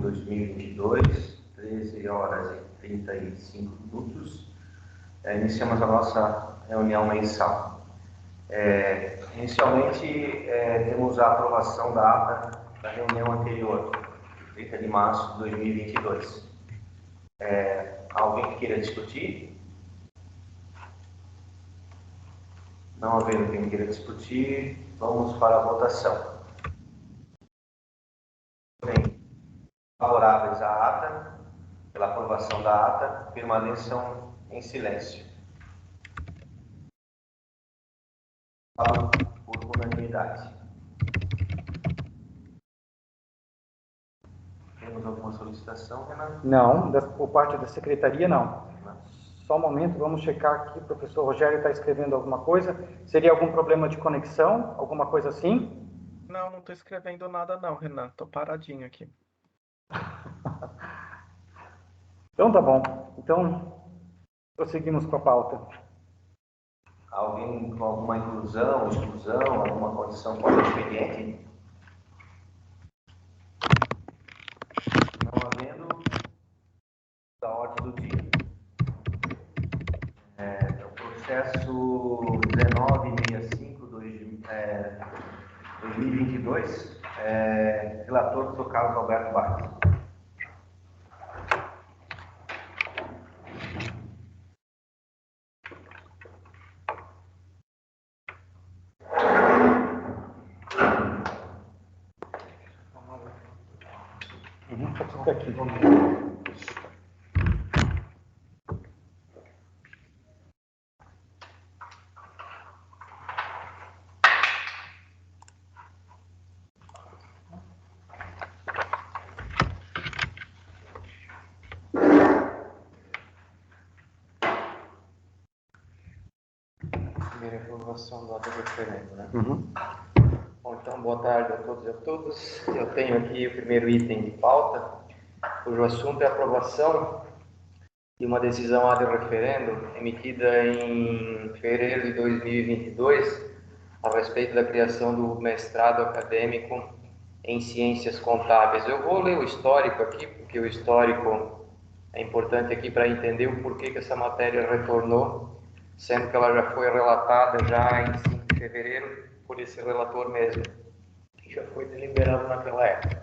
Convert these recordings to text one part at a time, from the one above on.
2022, 13 horas e 35 minutos. Iniciamos a nossa reunião mensal. Inicialmente, temos a aprovação da ata da reunião anterior, 30 de março de 2022. Alguém que queira discutir? Não havendo quem queira discutir, vamos para a votação. Favoráveis à ata, pela aprovação da ata, permaneçam em silêncio. Falo por unanimidade. Temos alguma solicitação, Renato? Não, por parte da secretaria não. Só um momento, vamos checar aqui. O professor Rogério está escrevendo alguma coisa. Seria algum problema de conexão? Alguma coisa assim? Não estou escrevendo nada não, Renan. Estou paradinho aqui. Então tá bom. Então, prosseguimos com a pauta. Alguém com alguma inclusão, exclusão, alguma condição para o expediente? Não havendo, da ordem do dia. O processo 1965-2022, relator do Carlos Alberto Barros. Aqui. Primeira aprovação do ato do referendo, né? Bom, então, boa tarde a todos e a todas. Eu tenho aqui o primeiro item de pauta, cujo assunto é a aprovação de uma decisão ad referendo emitida em fevereiro de 2022 a respeito da criação do mestrado acadêmico em ciências contábeis. Eu vou ler o histórico aqui, porque o histórico é importante aqui para entender o porquê que essa matéria retornou, sendo que ela já foi relatada já em 5 de fevereiro por esse relator mesmo, que já foi deliberado naquela época.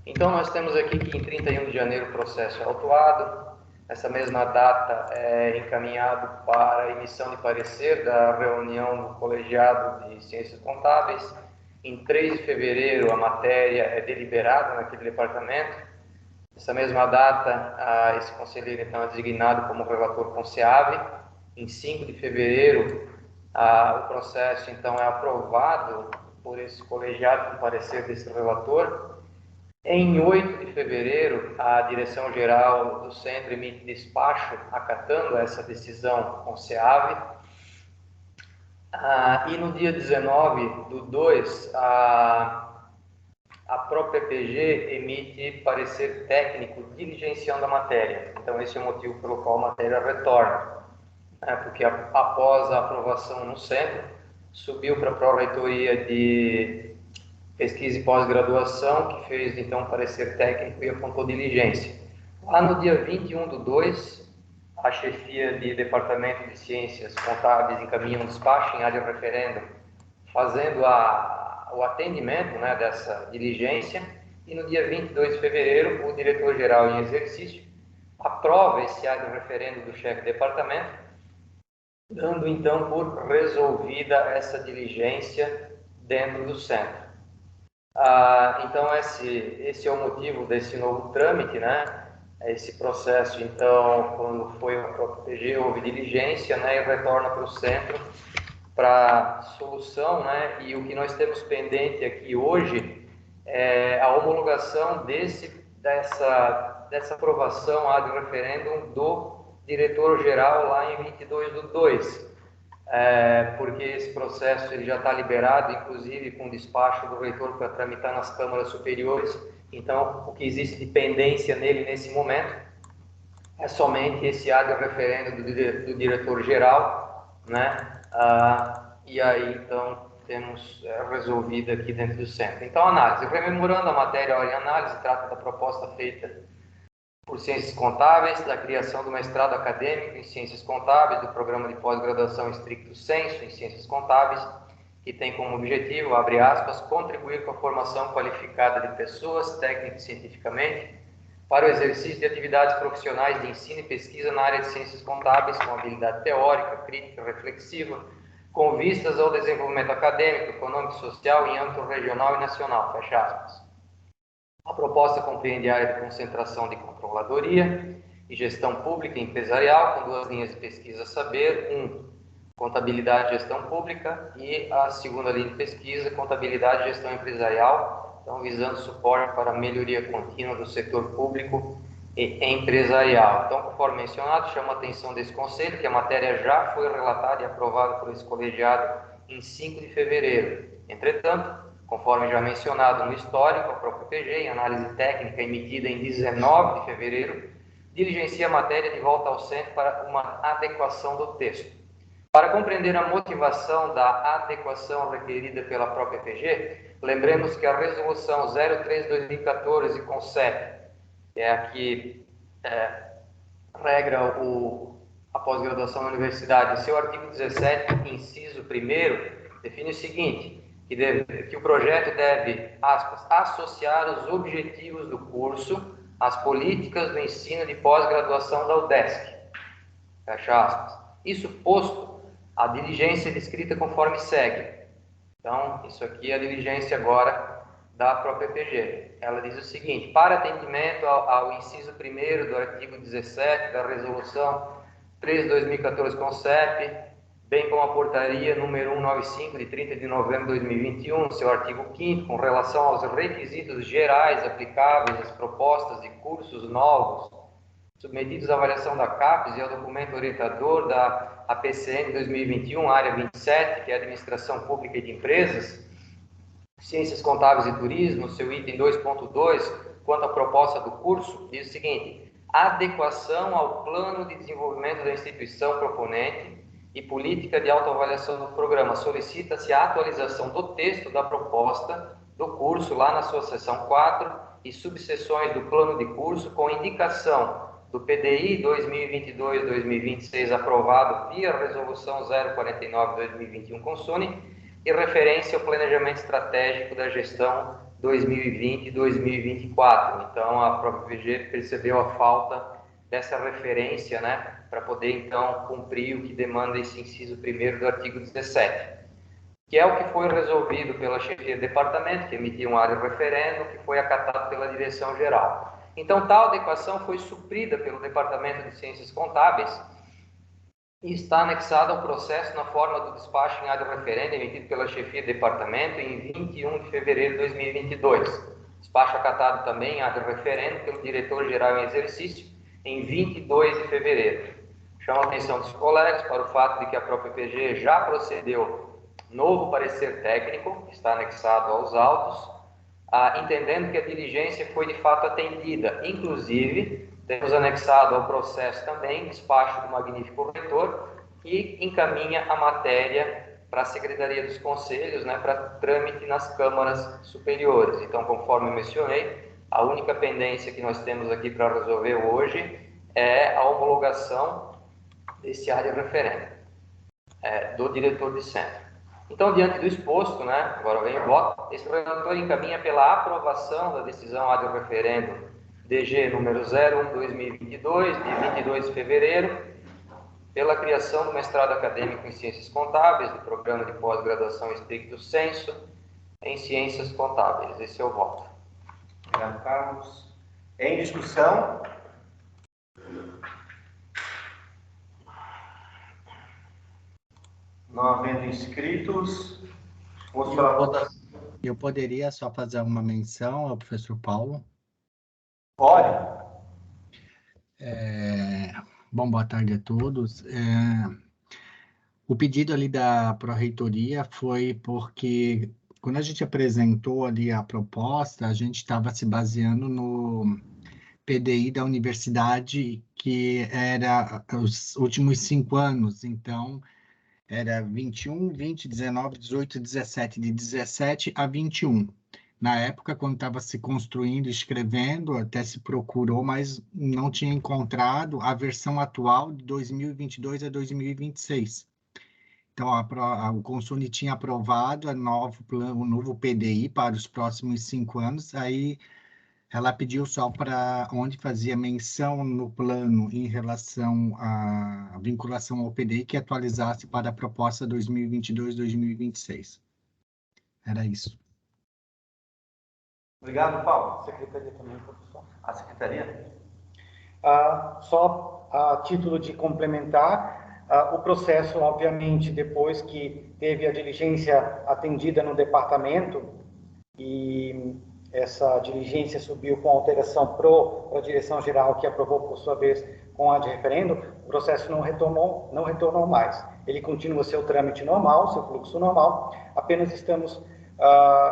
Então, nós temos aqui que em 31 de janeiro o processo é autuado. Essa mesma data é encaminhado para a emissão de parecer da reunião do colegiado de ciências contábeis. Em 3 de fevereiro a matéria é deliberada naquele departamento. Essa mesma data, esse conselheiro então é designado como relator conceave. Em 5 de fevereiro, o processo então é aprovado por esse colegiado com parecer desse relator. Em 8 de fevereiro, a direção-geral do centro emite despacho acatando essa decisão conceave. E no dia 19/2, a própria PG emite parecer técnico diligenciando a matéria. Então, esse é o motivo pelo qual a matéria retorna. Porque após a aprovação no centro, subiu para a Pró-Reitoria de Pesquisa e Pós-Graduação, que fez então parecer técnico e apontou diligência. Lá no dia 21/2, a chefia de Departamento de Ciências Contábeis encaminha um despacho em ad referendo, fazendo o atendimento dessa diligência, e no dia 22 de fevereiro, o diretor-geral em exercício aprova esse ad referendo do chefe de departamento, dando então por resolvida essa diligência dentro do centro. Então esse é o motivo desse novo trâmite, Esse processo, então, quando foi a própria PG, houve diligência, e retorna para o centro para solução, E o que nós temos pendente aqui hoje é a homologação dessa aprovação ad referendum do diretor-geral lá em 22/2. Porque esse processo ele já está liberado, inclusive com despacho do reitor para tramitar nas câmaras superiores. Então, o que existe de pendência nele nesse momento é somente esse ad referendo do diretor-geral, E aí, então, temos resolvido aqui dentro do centro. Então, análise. Rememorando a matéria Ordem e Análise, trata da proposta feita por Ciências Contábeis, da criação do mestrado acadêmico em Ciências Contábeis, do programa de pós-graduação Stricto Sensu em Ciências Contábeis, que tem como objetivo, abre aspas, contribuir com a formação qualificada de pessoas, técnica e cientificamente, para o exercício de atividades profissionais de ensino e pesquisa na área de ciências contábeis, com habilidade teórica, crítica, reflexiva, com vistas ao desenvolvimento acadêmico, econômico e social em âmbito regional e nacional, fecha aspas. A proposta compreende a área de concentração de controladoria e gestão pública e empresarial, com 2 linhas de pesquisa a saber, contabilidade e gestão pública, e a segunda linha de pesquisa, contabilidade e gestão empresarial, então visando suporte para a melhoria contínua do setor público e empresarial. Então, conforme mencionado, chama a atenção desse conselho que a matéria já foi relatada e aprovada por esse colegiado em 5 de fevereiro. Entretanto, conforme já mencionado no histórico, a própria PG, em análise técnica emitida em 19 de fevereiro, diligencia a matéria de volta ao centro para uma adequação do texto. Para compreender a motivação da adequação requerida pela própria PG, lembremos que a Resolução 03/2014 CONCEP, que é a que regra a pós-graduação na universidade, em seu artigo 17, inciso 1º, define o seguinte, que o projeto deve, aspas, associar os objetivos do curso às políticas do ensino de pós-graduação da UDESC, fecha aspas. Isso posto, a diligência é descrita conforme segue. Então, isso aqui é a diligência agora da própria PG. Ela diz o seguinte, para atendimento ao inciso 1º do artigo 17 da Resolução 3/2014 CONCEP, bem como a portaria número 195 de 30 de novembro de 2021, seu artigo 5º, com relação aos requisitos gerais aplicáveis às propostas de cursos novos submetidos à avaliação da CAPES e ao documento orientador da APCN 2021, área 27, que é Administração Pública e de Empresas, Ciências Contábeis e Turismo, seu item 2.2, quanto à proposta do curso, diz o seguinte, adequação ao plano de desenvolvimento da instituição proponente e política de autoavaliação do programa. Solicita-se a atualização do texto da proposta do curso, lá na sua seção 4, e subseções do plano de curso, com indicação do PDI 2022-2026 aprovado via Resolução 049/2021 CONSUNE e referência ao Planejamento Estratégico da Gestão 2020-2024. Então, a própria PG percebeu a falta dessa referência, né, para poder, então, cumprir o que demanda esse inciso 1º do artigo 17, que é o que foi resolvido pela chefia de departamento, que emitiu um área referendo, que foi acatado pela direção-geral. Então, tal adequação foi suprida pelo Departamento de Ciências Contábeis e está anexada ao processo na forma do despacho em área referenda emitido pela chefia de departamento em 21 de fevereiro de 2022. Despacho acatado também em área referenda pelo diretor-geral em exercício em 22 de fevereiro. Chamo a atenção dos colegas para o fato de que a própria PG já procedeu novo parecer técnico, que está anexado aos autos, entendendo que a diligência foi de fato atendida. Inclusive, temos anexado ao processo também despacho do magnífico reitor, que encaminha a matéria para a Secretaria dos Conselhos, né, para trâmite nas câmaras superiores. Então, conforme eu mencionei, a única pendência que nós temos aqui para resolver hoje é a homologação desse área referendo do diretor de centro. Então, diante do exposto, né, agora vem o voto, esse relator encaminha pela aprovação da decisão ad referendo DG número 01/2022, de 22 de fevereiro, pela criação do mestrado acadêmico em Ciências Contábeis, do programa de pós-graduação Stricto Sensu em Ciências Contábeis. Esse é o voto. Obrigado, Carlos. Em discussão? Não havendo inscritos, vamos para a votação. Eu poderia só fazer uma menção ao professor Paulo? Pode. Bom, boa tarde a todos. O pedido ali da Pró-Reitoria foi porque, quando a gente apresentou ali a proposta, a gente estava se baseando no PDI da universidade, que era os últimos 5 anos. Então, era 21, 20, 19, 18, 17, de 17 a 21. Na época, quando estava se construindo, escrevendo, até se procurou, mas não tinha encontrado a versão atual de 2022 a 2026. Então, o Consune tinha aprovado o novo PDI para os próximos 5 anos, aí ela pediu só para onde fazia menção no plano em relação à vinculação ao PDI que atualizasse para a proposta 2022-2026. Era isso. Obrigado, Paulo. Secretaria também, professor. A secretaria? Só a título de complementar, o processo, obviamente, depois que teve a diligência atendida no departamento e essa diligência subiu com alteração para a direção-geral, que aprovou, por sua vez, com a de referendo, o processo não retornou mais. Ele continua seu trâmite normal, seu fluxo normal, apenas estamos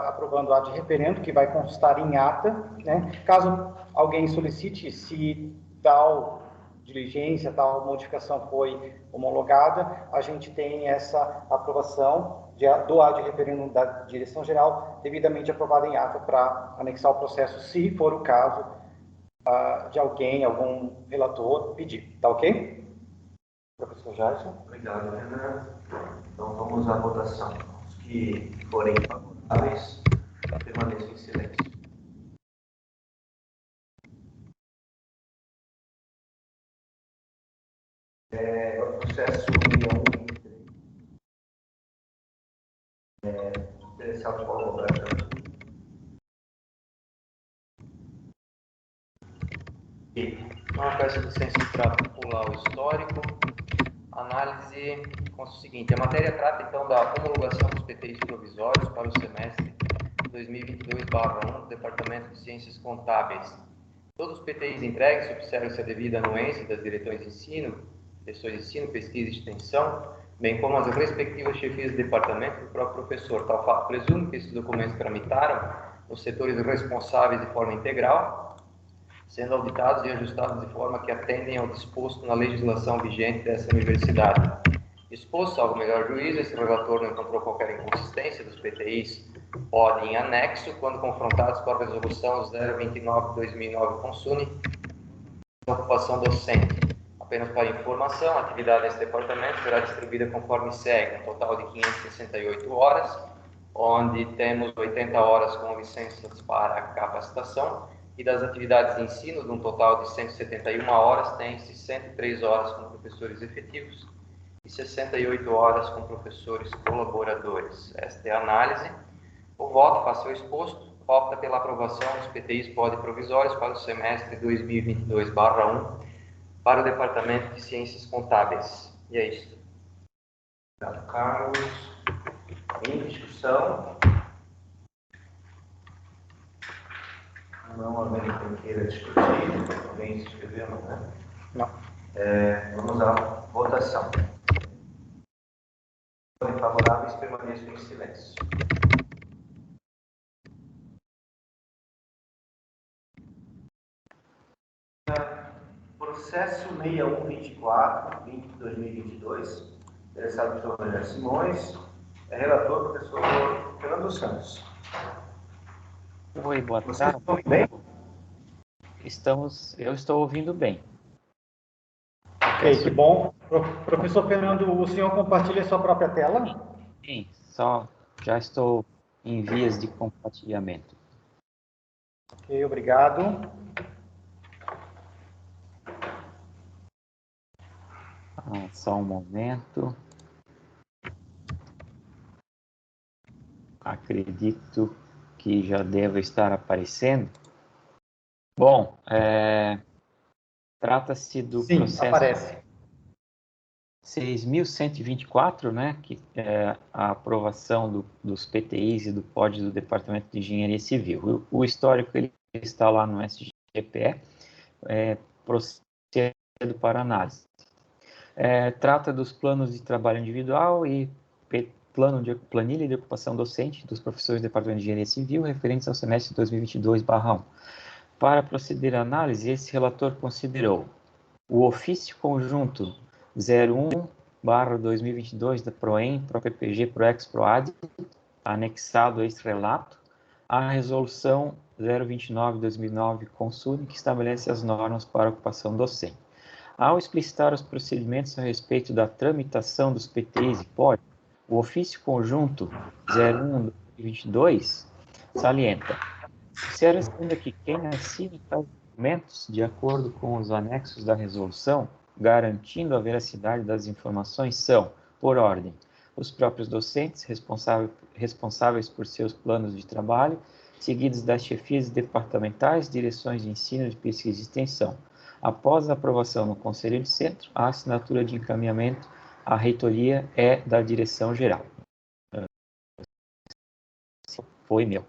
aprovando a de referendo, que vai constar em ata, né? Caso alguém solicite se tal diligência, tal modificação foi homologada, a gente tem essa aprovação do ad referendo da direção-geral, devidamente aprovada em ata para anexar o processo, se for o caso de alguém, algum relator pedir. Tá ok? Professor Jason? Obrigado, Renan. Então vamos à votação. Os que forem favoráveis, permaneçam em silêncio. O processo 6123. Interessado Paulo Roberto. Então, eu peço licença para pular o histórico. Análise consta o seguinte: a matéria trata então da homologação dos PTIs provisórios para o semestre 2022/1 do Departamento de Ciências Contábeis. Todos os PTIs entregues observam-se a devida anuência das direções de ensino, pesquisa e extensão, bem como as respectivas chefias de departamento do próprio professor. Tal fato presume que esses documentos tramitaram nos setores responsáveis de forma integral, sendo auditados e ajustados de forma que atendem ao disposto na legislação vigente dessa universidade. Exposto, salvo melhor juízo, esse relator não encontrou qualquer inconsistência dos PTIs podem em anexo, quando confrontados com a resolução 029/2009 Consune, de ocupação docente. Apenas para informação, a atividade desse departamento será distribuída conforme segue: um total de 568 horas, onde temos 80 horas com licenças para capacitação, e das atividades de ensino, de um total de 171 horas, tem-se 103 horas com professores efetivos e 68 horas com professores colaboradores. Esta é a análise. O voto, face ao exposto, opta pela aprovação dos PTIs provisórios para o semestre 2022/1 para o Departamento de Ciências Contábeis. E é isso. Obrigado, Carlos. Em discussão. Não alguém que queira discutir. Alguém se inscreveu, né? Não. Vamos à votação. Favoráveis, permaneçam em silêncio. Processo 6124, 2022, interessado pelo professor Rogério Simões, relator, professor Fernando Santos. Oi, boa Vocês tarde. estão bem? Eu estou ouvindo bem. Ok, que bom. Professor Fernando, o senhor compartilha sua própria tela? Sim, já estou em vias de compartilhamento. Ok, obrigado. Só um momento. Acredito que já deve estar aparecendo. Bom, trata-se do Sim, processo aparece. 6.124, né, que é a aprovação dos PTIs e do POD do Departamento de Engenharia Civil. O histórico ele está lá no SGPE, procedo para análise. Trata dos planos de trabalho individual e planilha de ocupação docente dos professores do Departamento de Engenharia Civil referentes ao semestre 2022/1. Para proceder à análise, esse relator considerou o ofício conjunto 2022 da PROEM, PROPPG, PROEX, PROAD, anexado a este relato, a resolução 029/2009 Consune, que estabelece as normas para a ocupação docente. Ao explicitar os procedimentos a respeito da tramitação dos PTIs e POD, o ofício conjunto 01/2022 salienta: observa-se ainda que quem assina tais documentos, de acordo com os anexos da resolução, garantindo a veracidade das informações, são, por ordem, os próprios docentes responsáveis por seus planos de trabalho, seguidos das chefias departamentais, direções de ensino, de pesquisa e extensão. Após a aprovação no Conselho de Centro, a assinatura de encaminhamento à reitoria é da direção-geral. Foi meu.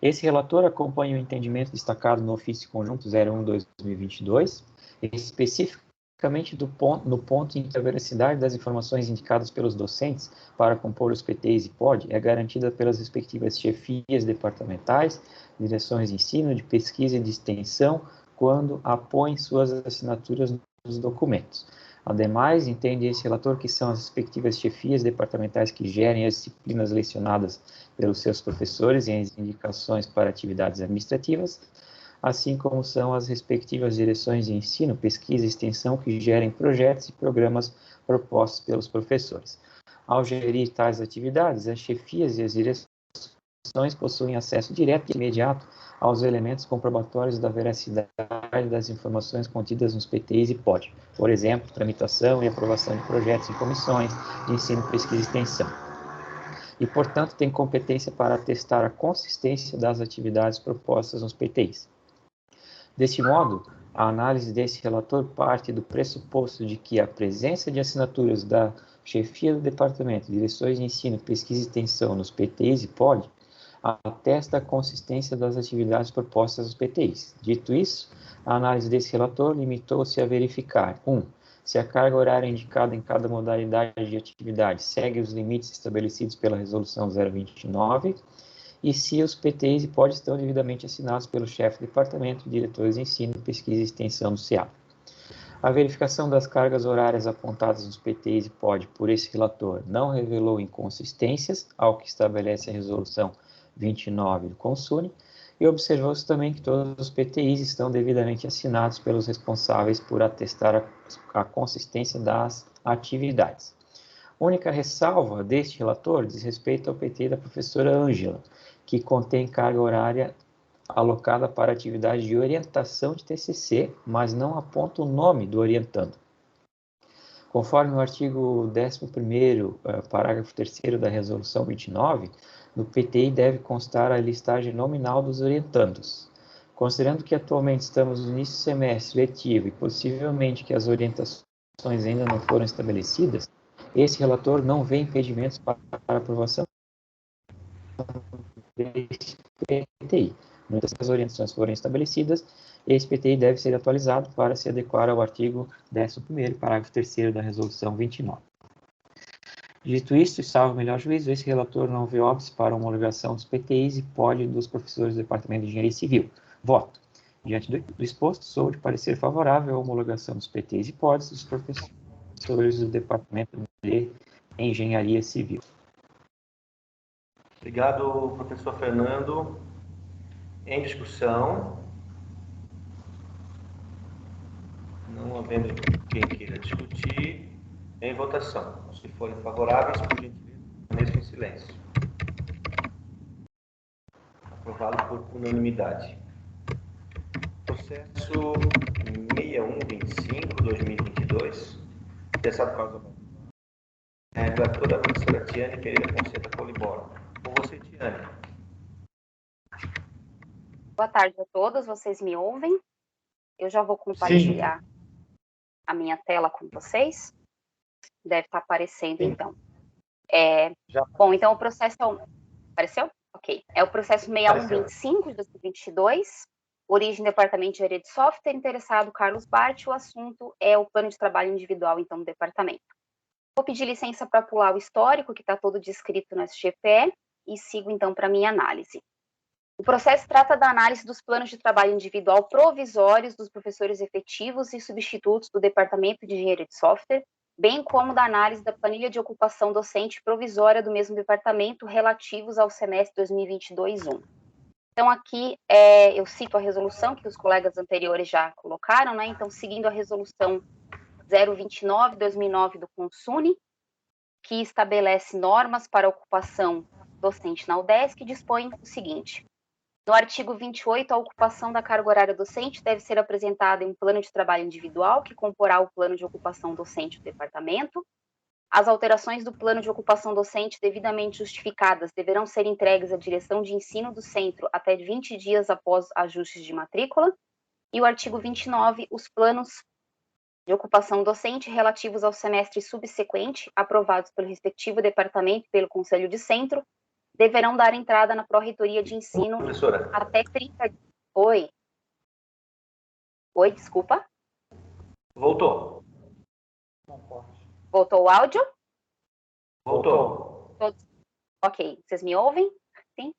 Esse relator acompanha o entendimento destacado no ofício conjunto 01/2022, especificamente no ponto em que a veracidade das informações indicadas pelos docentes para compor os PTIs e POD é garantida pelas respectivas chefias departamentais, direções de ensino, de pesquisa e de extensão, quando apõem suas assinaturas nos documentos. Ademais, entende esse relator que são as respectivas chefias departamentais que gerem as disciplinas lecionadas pelos seus professores e as indicações para atividades administrativas, assim como são as respectivas direções de ensino, pesquisa e extensão que gerem projetos e programas propostos pelos professores. Ao gerir tais atividades, as chefias e as direções possuem acesso direto e imediato aos elementos comprobatórios da veracidade das informações contidas nos PTIs e POD, por exemplo, tramitação e aprovação de projetos em comissões de ensino, pesquisa e extensão. E, portanto, tem competência para atestar a consistência das atividades propostas nos PTIs. Deste modo, a análise desse relator parte do pressuposto de que a presença de assinaturas da chefia do departamento, direções de ensino, pesquisa e extensão nos PTIs e POD atesta a consistência das atividades propostas nos PTIs. Dito isso, a análise desse relator limitou-se a verificar: 1. Se a carga horária indicada em cada modalidade de atividade segue os limites estabelecidos pela Resolução 029, e se os PTIs e POD estão devidamente assinados pelo chefe de departamento, diretores de ensino, pesquisa e extensão do CEAP. A verificação das cargas horárias apontadas nos PTIs e POD por esse relator não revelou inconsistências ao que estabelece a Resolução 29 do Consune, e observou-se também que todos os PTIs estão devidamente assinados pelos responsáveis por atestar a consistência das atividades. A única ressalva deste relator diz respeito ao PTI da professora Ângela, que contém carga horária alocada para atividade de orientação de TCC, mas não aponta o nome do orientando. Conforme o artigo 11º, parágrafo 3º da Resolução 29, no PTI deve constar a listagem nominal dos orientandos. Considerando que atualmente estamos no início do semestre letivo e possivelmente que as orientações ainda não foram estabelecidas, esse relator não vê impedimentos para a aprovação desse PTI. No entanto, se as orientações forem estabelecidas, esse PTI deve ser atualizado para se adequar ao artigo 11º, parágrafo 3º da Resolução 29. Dito isso, e salvo o melhor juízo, esse relator não vê óbice para a homologação dos PTIs e POD dos professores do Departamento de Engenharia Civil. Voto. Diante do exposto, sou de parecer favorável à homologação dos PTIs e PODs dos professores do Departamento de Engenharia Civil. Obrigado, professor Fernando. Em discussão. Não havendo quem queira discutir, em votação. Os que forem favoráveis, por gentileza, permaneçam em silêncio. Aprovado por unanimidade. Processo 6125/2022, interessado causa relatora a professora Tiane Pereira Fonseca Colibora. Com você, Tiane. Boa tarde a todos, vocês me ouvem? Eu já vou compartilhar a minha tela com vocês. Deve estar aparecendo, então. Bom, então o processo... Apareceu? Ok. É o processo 6125 de 2022, origem Departamento de Engenharia de Software, interessado Carlos Bart, o assunto é o plano de trabalho individual, então, do departamento. Vou pedir licença para pular o histórico, que está todo descrito no SGPE, e sigo, então, para a minha análise. O processo trata da análise dos planos de trabalho individual provisórios dos professores efetivos e substitutos do Departamento de Engenharia de Software, bem como da análise da planilha de ocupação docente provisória do mesmo departamento relativos ao semestre 2022-1. Então, aqui eu cito a resolução que os colegas anteriores já colocaram, né? Então, seguindo a resolução 029/2009 do Consune, que estabelece normas para a ocupação docente na UDESC, dispõe o seguinte: no artigo 28, a ocupação da carga horária docente deve ser apresentada em um plano de trabalho individual, que comporá o plano de ocupação docente do departamento. As alterações do plano de ocupação docente devidamente justificadas deverão ser entregues à direção de ensino do centro até 20 dias após ajustes de matrícula. E o artigo 29, os planos de ocupação docente relativos ao semestre subsequente, aprovados pelo respectivo departamento e pelo Conselho de Centro, deverão dar entrada na Pró-Reitoria de Ensino Professora. até 30... Oi, desculpa. Voltou. Voltou o áudio? Voltou. Ok, vocês me ouvem? Sim?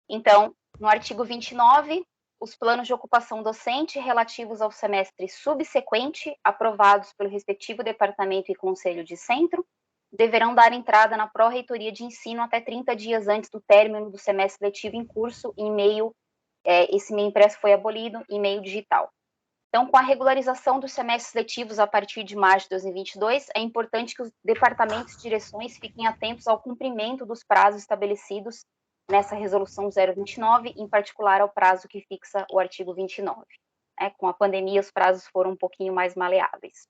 Então, no artigo 29, os planos de ocupação docente relativos ao semestre subsequente, aprovados pelo respectivo departamento e Conselho de Centro, deverão dar entrada na Pró-Reitoria de Ensino até 30 dias antes do término do semestre letivo em curso, em meio, esse meio impresso foi abolido, em meio digital. Então, com a regularização dos semestres letivos a partir de março de 2022, é importante que os departamentos e direções fiquem atentos ao cumprimento dos prazos estabelecidos nessa resolução 029, em particular ao prazo que fixa o artigo 29. Com a pandemia, os prazos foram um pouquinho mais maleáveis.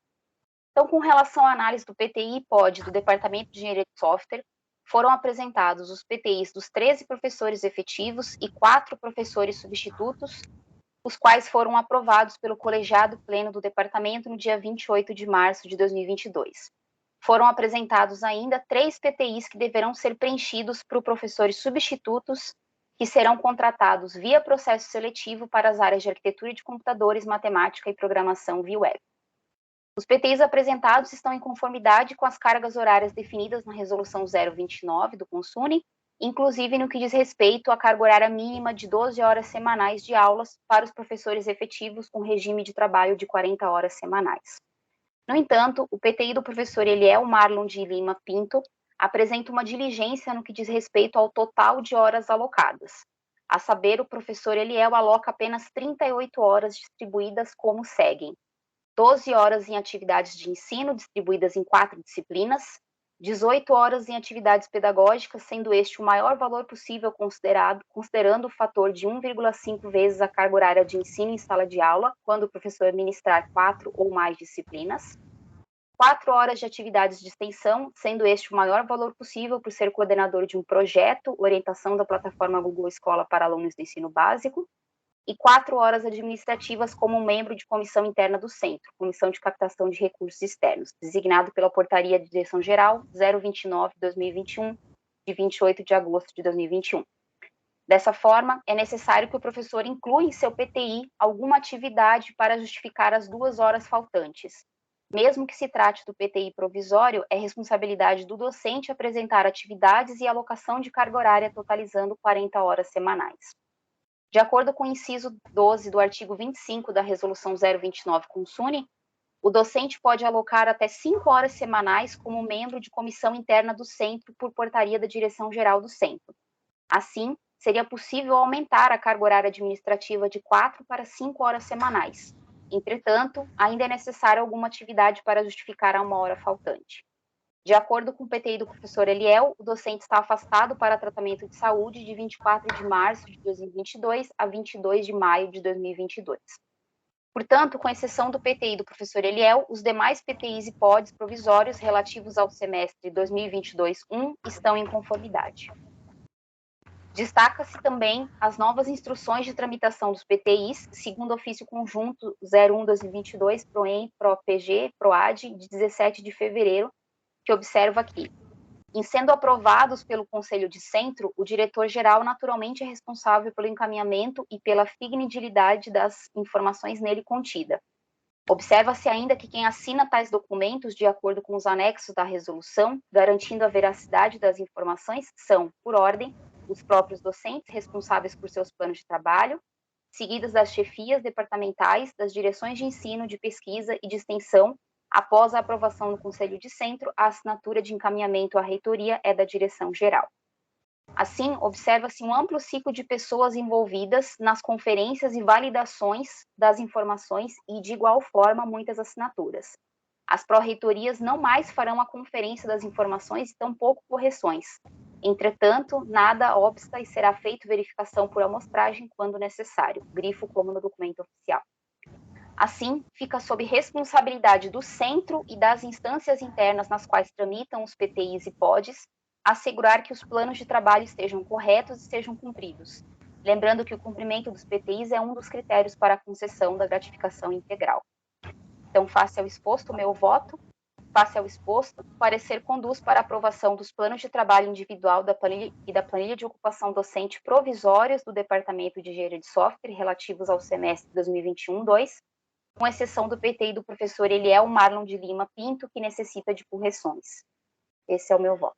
Então, com relação à análise do PTI e POD do Departamento de Engenharia de Software, foram apresentados os PTIs dos 13 professores efetivos e 4 professores substitutos, os quais foram aprovados pelo colegiado pleno do departamento no dia 28 de março de 2022. Foram apresentados ainda 3 PTIs que deverão ser preenchidos por professores substitutos, que serão contratados via processo seletivo para as áreas de arquitetura de computadores, matemática e programação via web. Os PTIs apresentados estão em conformidade com as cargas horárias definidas na Resolução 029 do Consune, inclusive no que diz respeito à carga horária mínima de 12 horas semanais de aulas para os professores efetivos com regime de trabalho de 40 horas semanais. No entanto, o PTI do professor Eliel Marlon de Lima Pinto apresenta uma diligência no que diz respeito ao total de horas alocadas. A saber, o professor Eliel aloca apenas 38 horas distribuídas como seguem: 12 horas em atividades de ensino, distribuídas em 4 disciplinas, 18 horas em atividades pedagógicas, sendo este o maior valor possível considerando o fator de 1,5 vezes a carga horária de ensino em sala de aula, quando o professor ministrar 4 ou mais disciplinas, 4 horas de atividades de extensão, sendo este o maior valor possível por ser coordenador de um projeto, orientação da plataforma Google Escola para alunos do ensino básico, e 4 horas administrativas como membro de comissão interna do Centro, Comissão de Captação de Recursos Externos, designado pela Portaria de Direção-Geral 029/2021, de 28 de agosto de 2021. Dessa forma, é necessário que o professor inclua em seu PTI alguma atividade para justificar as 2 horas faltantes. Mesmo que se trate do PTI provisório, é responsabilidade do docente apresentar atividades e alocação de carga horária totalizando 40 horas semanais. De acordo com o inciso 12 do artigo 25 da Resolução 029 Consune, o docente pode alocar até 5 horas semanais como membro de comissão interna do Centro por portaria da Direção-Geral do Centro. Assim, seria possível aumentar a carga horária administrativa de 4 para 5 horas semanais. Entretanto, ainda é necessária alguma atividade para justificar a 1 hora faltante. De acordo com o PTI do professor Eliel, o docente está afastado para tratamento de saúde de 24 de março de 2022 a 22 de maio de 2022. Portanto, com exceção do PTI do professor Eliel, os demais PTIs e PODs provisórios relativos ao semestre 2022-1 estão em conformidade. Destaca-se também as novas instruções de tramitação dos PTIs, segundo ofício conjunto 01/2022, PROEM, PRO-PG, PROAD, de 17 de fevereiro, que observa que, em sendo aprovados pelo Conselho de Centro, o diretor-geral naturalmente é responsável pelo encaminhamento e pela fidelidade das informações nele contida. Observa-se ainda que quem assina tais documentos, de acordo com os anexos da resolução, garantindo a veracidade das informações, são, por ordem, os próprios docentes responsáveis por seus planos de trabalho, seguidas das chefias departamentais, das direções de ensino, de pesquisa e de extensão, Após a aprovação no Conselho de Centro, a assinatura de encaminhamento à reitoria é da direção-geral. Assim, observa-se um amplo ciclo de pessoas envolvidas nas conferências e validações das informações e, de igual forma, muitas assinaturas. As pró-reitorias não mais farão a conferência das informações e tampouco correções. Entretanto, nada obsta e será feita verificação por amostragem quando necessário, grifo como no documento oficial. Assim, fica sob responsabilidade do centro e das instâncias internas nas quais tramitam os PTIs e PODs, assegurar que os planos de trabalho estejam corretos e sejam cumpridos. Lembrando que o cumprimento dos PTIs é um dos critérios para a concessão da gratificação integral. Então, face ao exposto, o meu voto. Face ao exposto, o parecer conduz para a aprovação dos planos de trabalho individual e da planilha de ocupação docente provisórios do Departamento de Engenharia de Software relativos ao semestre 2021-2, com exceção do PTI do professor Eliel Marlon de Lima Pinto, que necessita de correções. Esse é o meu voto.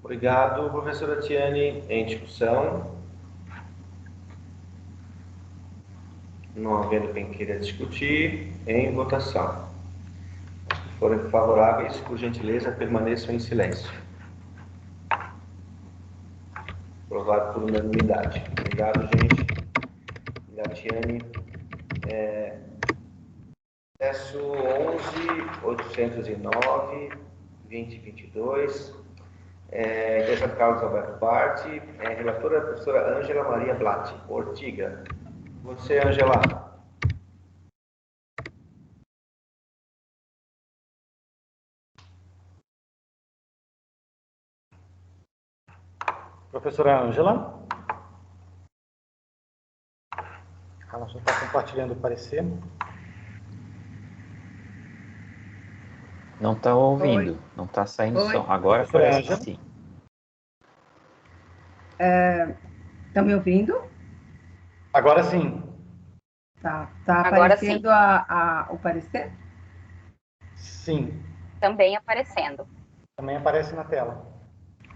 Obrigado, professora Tiane. Em discussão? Não havendo quem queira discutir, em votação. Os que forem favoráveis, por gentileza, permaneçam em silêncio. Aprovado por unanimidade. Obrigado, gente. Obrigado, Tiane. Processo 11.809/2022. Interessado Carlos Alberto Bart. Relatora a professora Ângela Maria Blatt. Ortiga. Você, Ângela. Professora Ângela. Ela já está compartilhando o parecer. Não está ouvindo, Oi. não está saindo Oi. som. Agora Professora parece que Ângela. sim. Estão me ouvindo? Agora sim. Tá Agora aparecendo o parecer? Sim. Também aparecendo. Também aparece na tela.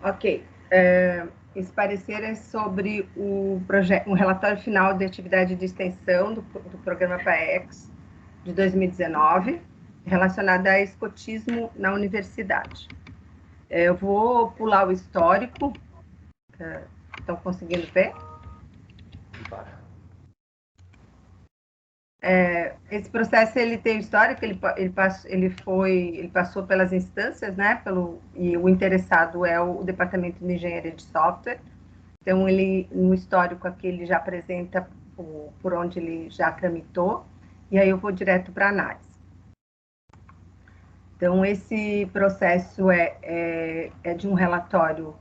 Ok. Esse parecer é sobre um relatório final de atividade de extensão do programa PAEX de 2019, relacionado a escotismo na universidade. Eu vou pular o histórico. Estão conseguindo ver? Esse processo ele tem histórico, ele passou pelas instâncias, né? E o interessado é o Departamento de Engenharia de Software. Então, no histórico aqui, ele já apresenta por onde ele já tramitou, e aí eu vou direto para a análise. Então, esse processo é de um relatório.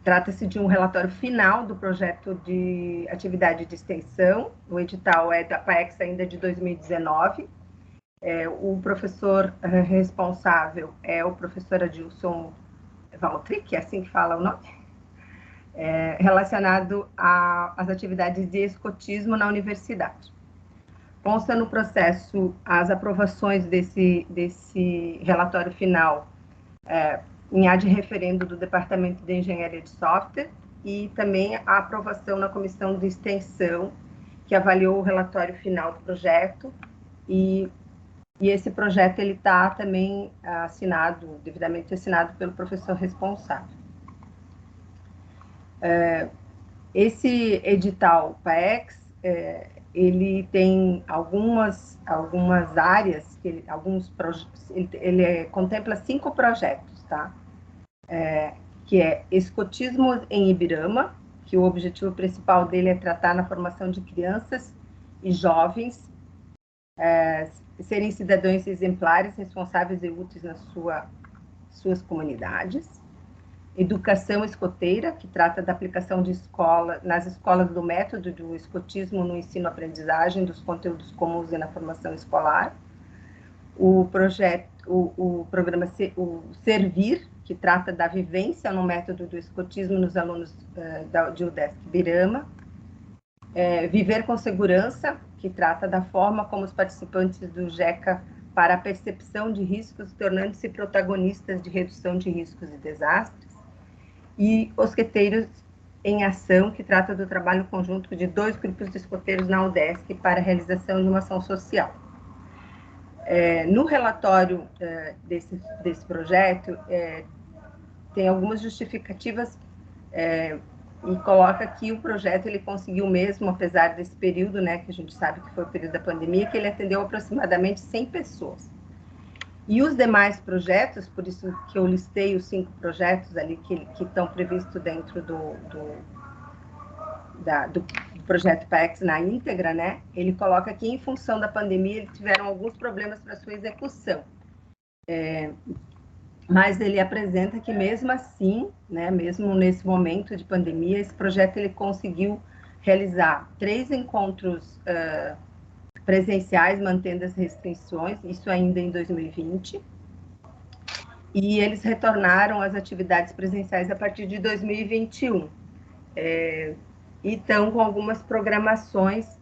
Trata-se de um relatório final do projeto de atividade de extensão. O edital é da PAEX ainda de 2019. O professor responsável é o professor Adilson Valtric, é assim que fala o nome? Relacionado às atividades de escotismo na universidade. Consta no processo as aprovações desse relatório final em ad referendo do Departamento de Engenharia de Software e também a aprovação na comissão de extensão, que avaliou o relatório final do projeto, e esse projeto ele está também devidamente assinado pelo professor responsável. Esse edital PAEX, ele tem algumas áreas, ele contempla 5 projetos, tá? Que é escotismo em Ibirama, que o objetivo principal dele é tratar na formação de crianças e jovens, serem cidadãos exemplares, responsáveis e úteis nas suas comunidades. Educação escoteira, que trata da aplicação nas escolas do método do escotismo no ensino-aprendizagem, dos conteúdos comuns e na formação escolar. O programa Servir, que trata da vivência no método do escotismo nos alunos de UDESC Ibirama. Viver com Segurança, que trata da forma como os participantes do GECA para a percepção de riscos, tornando-se protagonistas de redução de riscos e desastres. E em Ação, que trata do trabalho conjunto de 2 grupos de escoteiros na UDESC para a realização de uma ação social. No relatório desse projeto, tem algumas justificativas e coloca que o projeto ele conseguiu mesmo, apesar desse período, né, que a gente sabe que foi o período da pandemia, que ele atendeu aproximadamente 100 pessoas. E os demais projetos, por isso que eu listei os 5 projetos ali que estão previstos dentro do projeto PAEX na íntegra, né? Ele coloca que, em função da pandemia, eles tiveram alguns problemas para sua execução. Mas ele apresenta que, mesmo assim, né, mesmo nesse momento de pandemia, esse projeto ele conseguiu realizar 3 encontros presenciais, mantendo as restrições, isso ainda em 2020, e eles retornaram às atividades presenciais a partir de 2021. E estão com algumas programações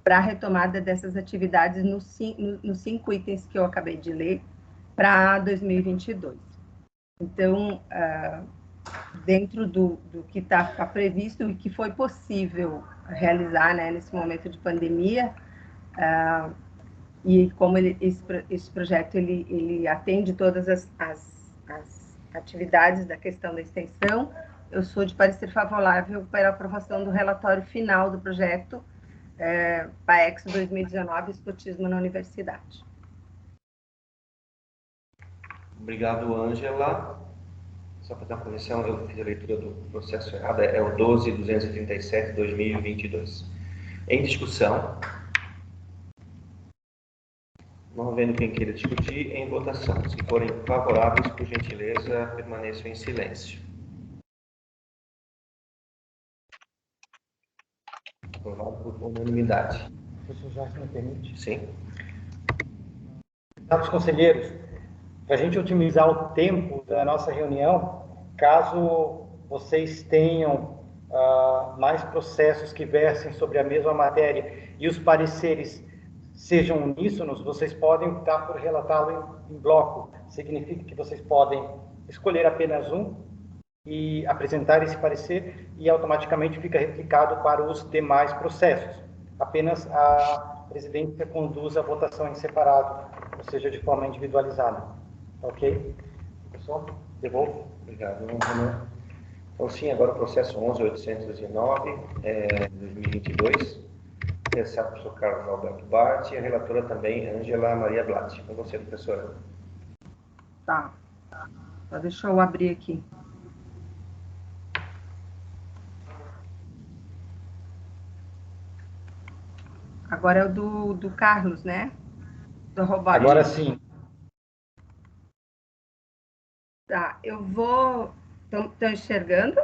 para a retomada dessas atividades nos 5 itens que eu acabei de ler, para 2022. Então, dentro do que está previsto e que foi possível realizar, né, nesse momento de pandemia, e como esse projeto ele atende todas as atividades da questão da extensão, eu sou de parecer favorável para a aprovação do relatório final do projeto PAEX 2019, Escotismo na Universidade. Obrigado, Ângela. Só para dar uma correção, eu fiz a leitura do processo errado, é o 12.237/2022. Em discussão. Não havendo quem queira discutir, em votação. Se forem favoráveis, por gentileza, permaneçam em silêncio. Aprovado por unanimidade. Professor Jorge, me permite? Sim. Caros conselheiros, para a gente otimizar o tempo da nossa reunião, caso vocês tenham mais processos que versem sobre a mesma matéria e os pareceres sejam uníssonos, vocês podem optar por relatá-lo em bloco. Significa que vocês podem escolher apenas um e apresentar esse parecer e automaticamente fica replicado para os demais processos. Apenas a presidência conduz a votação em separado, ou seja, de forma individualizada. Ok? Professor, devolvo. Obrigado, Renan. Então, sim, agora o processo 11.809, 2022. Interessado, professor Carlos Alberto Bart, e a relatora também, Ângela Maria Blatt. Com você, professora. Tá. Só deixa eu abrir aqui. Agora é o do Carlos, né? Do robótica. Agora sim. Tá, eu vou... Estão enxergando?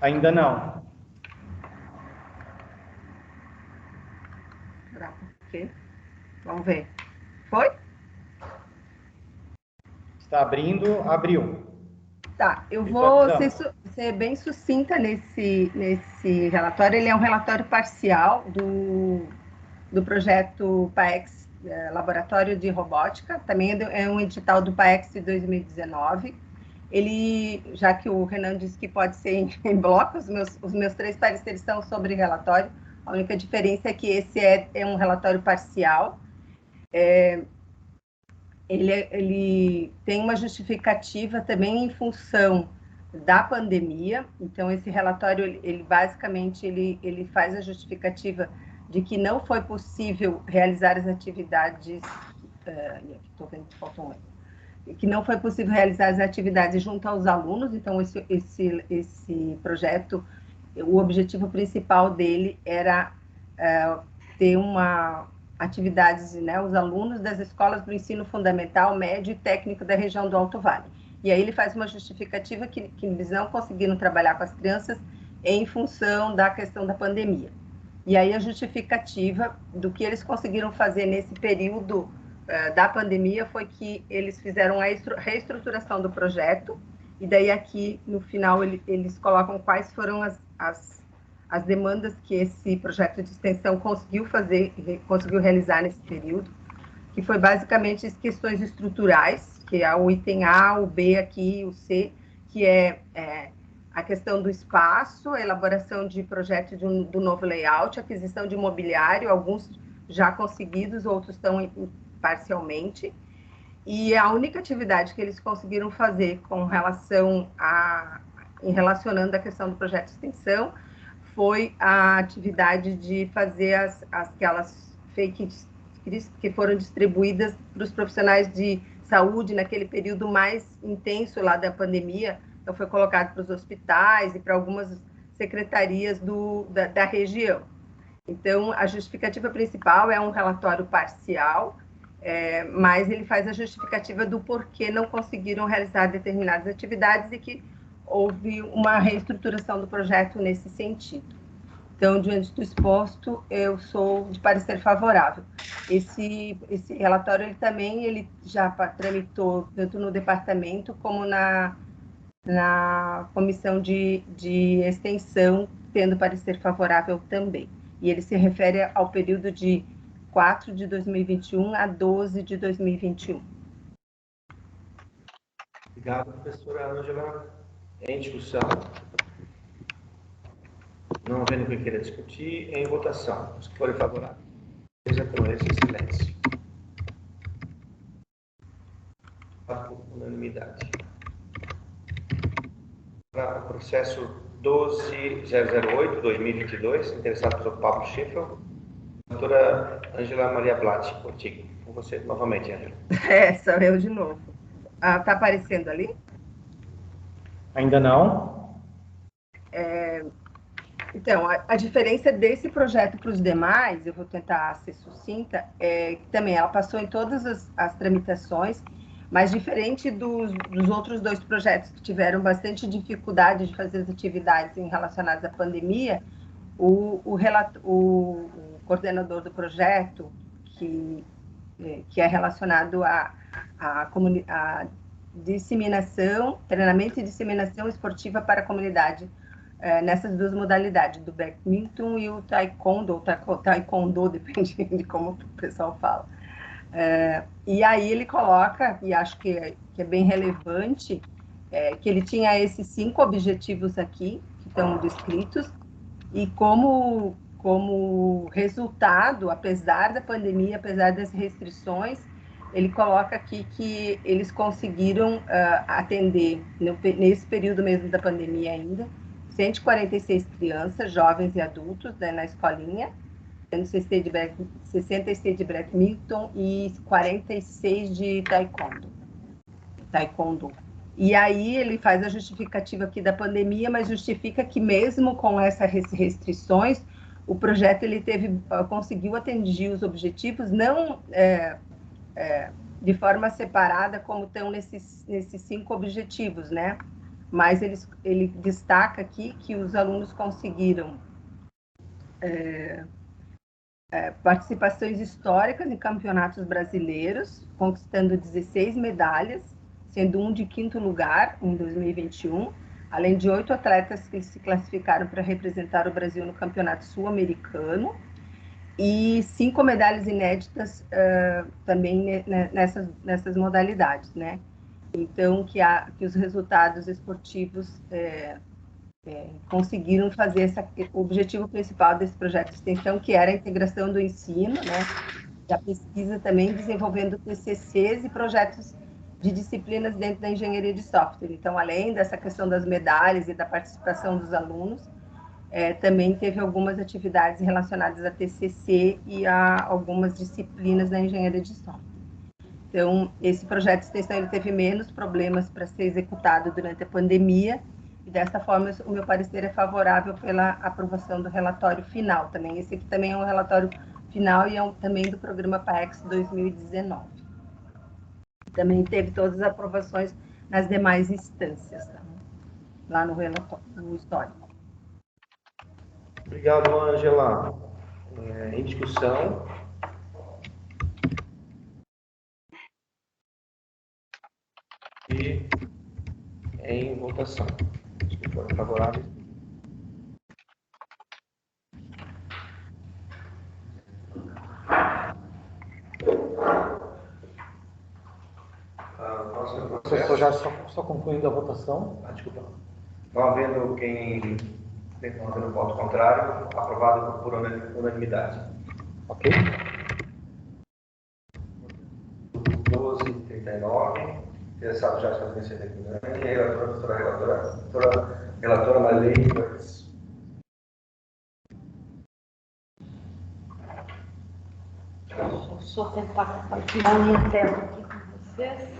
Ainda não. Será por quê? Vamos ver. Foi? Está abrindo, abriu. Tá, eu vou ser bem sucinta nesse relatório. Ele é um relatório parcial do projeto PAEX, Laboratório de Robótica. Também é um edital do PAEX de 2019. Ele, já que o Renan disse que pode ser em bloco, os meus 3 pareceres são sobre relatório. A única diferença é que esse é um relatório parcial. Ele tem uma justificativa também em função da pandemia. Então, esse relatório, ele basicamente, ele faz a justificativa de que não foi possível realizar as atividades... Estou vendo que faltou um erro. Que não foi possível realizar as atividades junto aos alunos. Então, esse projeto, o objetivo principal dele era ter atividades, né, os alunos das escolas do ensino fundamental, médio e técnico da região do Alto Vale. E aí ele faz uma justificativa que eles não conseguiram trabalhar com as crianças em função da questão da pandemia. E aí a justificativa do que eles conseguiram fazer nesse período da pandemia foi que eles fizeram a reestruturação do projeto, e daí aqui, no final, eles colocam quais foram as demandas que esse projeto de extensão conseguiu realizar nesse período, que foi basicamente as questões estruturais, que é o item A, o B aqui, o C, que é a questão do espaço, a elaboração de projeto do novo layout, aquisição de mobiliário, alguns já conseguidos, outros estão parcialmente. E a única atividade que eles conseguiram fazer com relação relacionando a questão do projeto de extensão foi a atividade de fazer aquelas fake kits que foram distribuídas para os profissionais de saúde naquele período mais intenso lá da pandemia. Então, foi colocado para os hospitais e para algumas secretarias da região. Então, a justificativa principal é um relatório parcial, mas ele faz a justificativa do porquê não conseguiram realizar determinadas atividades e que houve uma reestruturação do projeto nesse sentido. Então, diante do exposto, eu sou de parecer favorável. Esse relatório, ele já tramitou tanto no departamento como na comissão de extensão, tendo parecer favorável também. E ele se refere ao período de 4 de 2021 a 12 de 2021. Obrigado, professora Ângela. Em discussão. Não havendo quem queira discutir, em votação. Os que forem favoráveis, por esse silêncio. Por unanimidade. Para o processo 12008-2022, interessado pelo Pablo Schiffel, doutora Ângela Maria Blatt, contigo. Com você novamente, Ângela. Sou eu de novo. Está aparecendo ali? Ainda não. Então, a diferença desse projeto para os demais, eu vou tentar ser sucinta, que também ela passou em todas as tramitações, mas diferente dos outros dois projetos que tiveram bastante dificuldade de fazer as atividades relacionadas à pandemia, o coordenador do projeto, que é relacionado à disseminação, treinamento e disseminação esportiva para a comunidade, nessas duas modalidades, do badminton e o taekwondo, ou taekwondo, depende de como o pessoal fala. E aí ele coloca, e acho que é bem relevante, que ele tinha esses 5 objetivos aqui, que estão descritos, e como resultado, apesar da pandemia, apesar das restrições, ele coloca aqui que eles conseguiram atender, nesse período mesmo da pandemia ainda, 146 crianças, jovens e adultos, né, na escolinha, tendo 66 de badminton e 46 de taekwondo. E aí ele faz a justificativa aqui da pandemia, mas justifica que mesmo com essas restrições, o projeto ele conseguiu atingir os objetivos, não de forma separada como estão nesses 5 objetivos, né? Mas ele destaca aqui que os alunos conseguiram participações históricas em campeonatos brasileiros, conquistando 16 medalhas, sendo um de 5º lugar em 2021, além de 8 atletas que se classificaram para representar o Brasil no Campeonato Sul-Americano, e 5 medalhas inéditas também nessas modalidades, né? Então, que os resultados esportivos conseguiram fazer o objetivo principal desse projeto de extensão, que era a integração do ensino, né? Da pesquisa também, desenvolvendo TCCs e projetos de disciplinas dentro da engenharia de software. Então, além dessa questão das medalhas e da participação dos alunos, também teve algumas atividades relacionadas a TCC e a algumas disciplinas da engenharia de software. Então, esse projeto de extensão ele teve menos problemas para ser executado durante a pandemia, e dessa forma o meu parecer é favorável pela aprovação do relatório final também. Esse aqui também é um relatório final e também do programa PAEX 2019. Também teve todas as aprovações nas demais instâncias, tá? Lá no relatório, no histórico. Obrigado, Ângela. Em discussão. E em votação. Os que forem favoráveis. Professor, já só concluindo a votação. Desculpa. Não havendo quem levantando o voto contrário, aprovado por unanimidade. Ok? 1239, interessado já está vencendo aqui, né? E a relatora Marlene Curtis. Deixa eu só tentar compartilhar a minha tela aqui com vocês.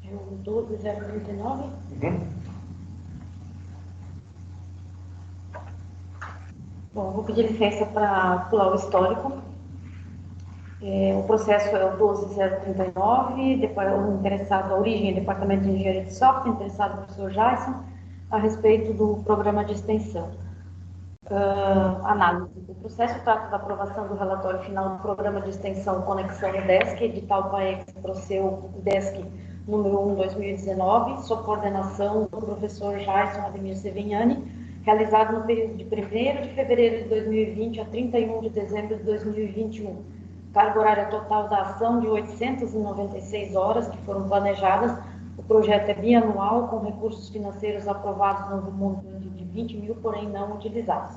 É o 12039. Bom, vou pedir licença para pular o histórico. O processo é o 12039, o interessado, a origem é Departamento de Engenharia de Software, interessado o professor Jason, a respeito do programa de extensão. Análise do processo trata da aprovação do relatório final do programa de extensão Conexão UDESC, edital PAEX Proceu UDESC número 1, 2019, sob coordenação do professor Jason Ademir Sevignani, realizado no período de 1º de fevereiro de 2020 a 31 de dezembro de 2021. Carga horária total da ação de 896 horas que foram planejadas. O projeto é bianual, com recursos financeiros aprovados no montante de 20 mil, porém não utilizados.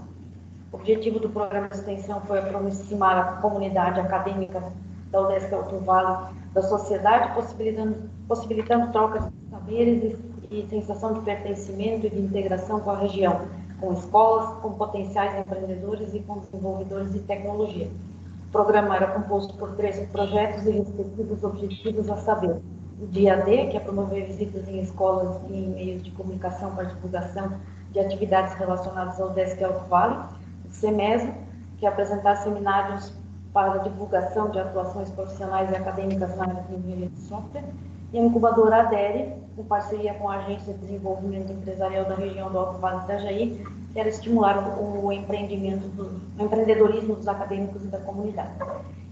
O objetivo do programa de extensão foi aproximar a comunidade acadêmica da UDESC Alto Vale da sociedade, possibilitando trocas de saberes e sensação de pertencimento e de integração com a região, com escolas, com potenciais empreendedores e com desenvolvedores de tecnologia. O programa era composto por 13 projetos e respectivos objetivos, a saber, o DIAD, que é promover visitas em escolas e em meios de comunicação para divulgação de atividades relacionadas ao UDESC Alto Vale, o CEMESO, que é apresentar seminários para divulgação de atuações profissionais e acadêmicas na área de engenharia de software, e a incubadora ADERE, em parceria com a Agência de Desenvolvimento Empresarial da região do Alto Vale do Itajaí, que era estimular o empreendedorismo dos acadêmicos e da comunidade.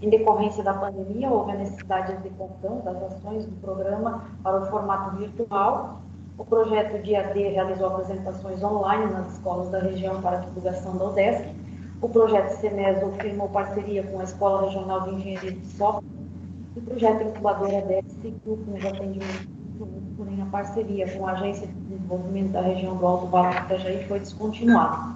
Em decorrência da pandemia, houve a necessidade de adequação das ações do programa para o formato virtual. O projeto DIAD realizou apresentações online nas escolas da região para a divulgação da UDESC. O projeto CEMESO firmou parceria com a Escola Regional de Engenharia de Software. O projeto Incubadora ADERE seguiu com os atendimentos, porém a parceria com a Agência de Desenvolvimento da região do Alto Vale do Itajaí foi descontinuada.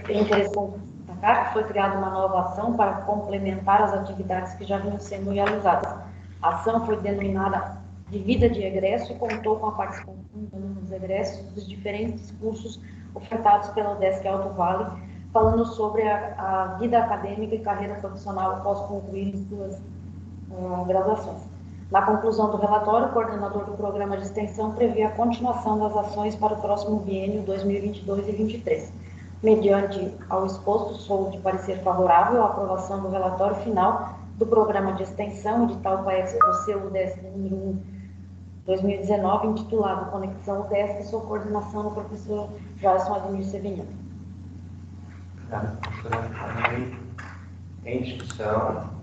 É interessante destacar que foi criada uma nova ação para complementar as atividades que já vinham sendo realizadas. A ação foi denominada de Vida de Egresso e contou com a participação dos egressos dos diferentes cursos ofertados pela UDESC Alto Vale, falando sobre a vida acadêmica e carreira profissional após concluir suas graduações. Na conclusão do relatório, o coordenador do programa de extensão prevê a continuação das ações para o próximo biênio 2022 e 2023. Mediante ao exposto, sou de parecer favorável à aprovação do relatório final do programa de extensão edital PAEX Proceu UDESC número 1, 2019, intitulado Conexão UDESC, sob coordenação do professor Jason Ademir Sevignani. Em discussão.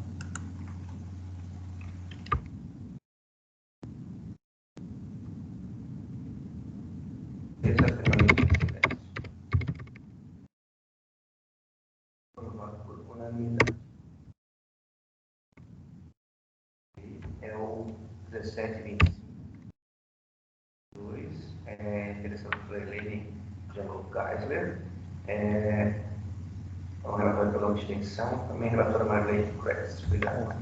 É o 1722, interessado por Helene Janot Geisler, o relatório pela extensão, também relatora Marlene Curtis. Obrigado.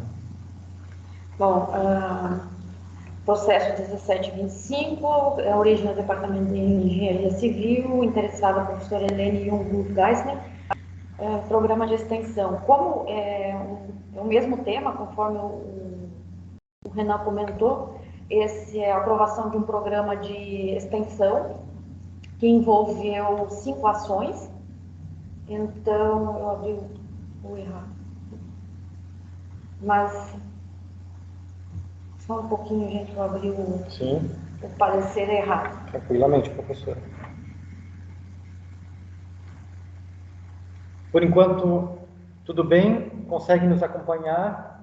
Bom, processo 1725, a origem do Departamento de Engenharia Civil, interessada a professora Helene Jung Geisler, programa de extensão. Como é o mesmo tema, conforme o Renan comentou, esse é a aprovação de um programa de extensão que envolveu 5 ações. Então, eu abri o errado. Mas, só um pouquinho, gente, eu abri o parecer errado. Tranquilamente, professor. Por enquanto, tudo bem? Consegue nos acompanhar?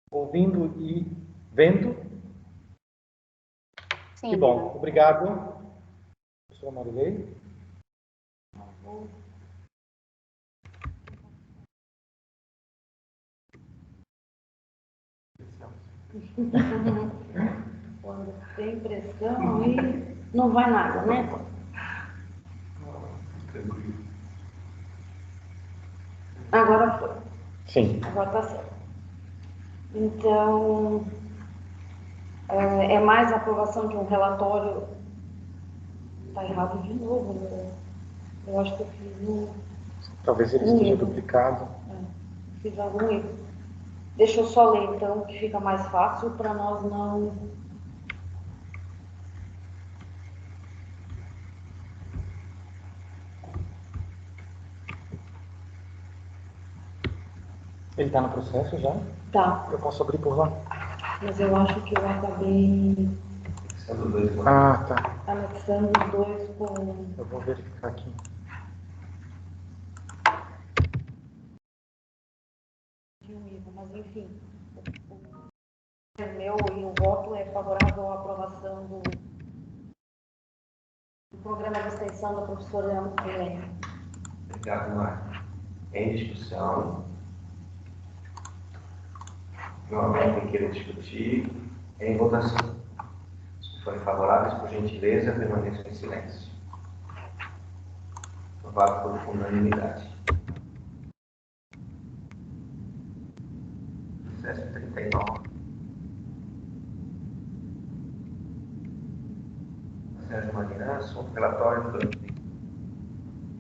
Ouvindo e vendo? Sim. Que bom. Obrigado, professora Marilei. Quando tem pressão, aí não vai nada, né? Agora foi. Sim. Agora está certo. Então, é mais a aprovação de um relatório. Está errado de novo, né? Eu acho que eu fiz Talvez ele esteja duplicado. Fiz algum erro. Deixa eu só ler, então, que fica mais fácil para nós não... Ele está no processo já? Tá. Eu posso abrir por lá? Mas eu acho que eu acabei Ah, tá. anexando os dois com... Eu vou verificar aqui. Mas, enfim, o meu e o voto é favorável à aprovação do programa de extensão da professora Helena. Obrigado, Marco. Em discussão. Não há quem queira discutir. Em votação. Se forem favoráveis, por gentileza, permaneçam em silêncio. Aprovado por unanimidade. Processo 39. Sérgio Marian, assunto relatório do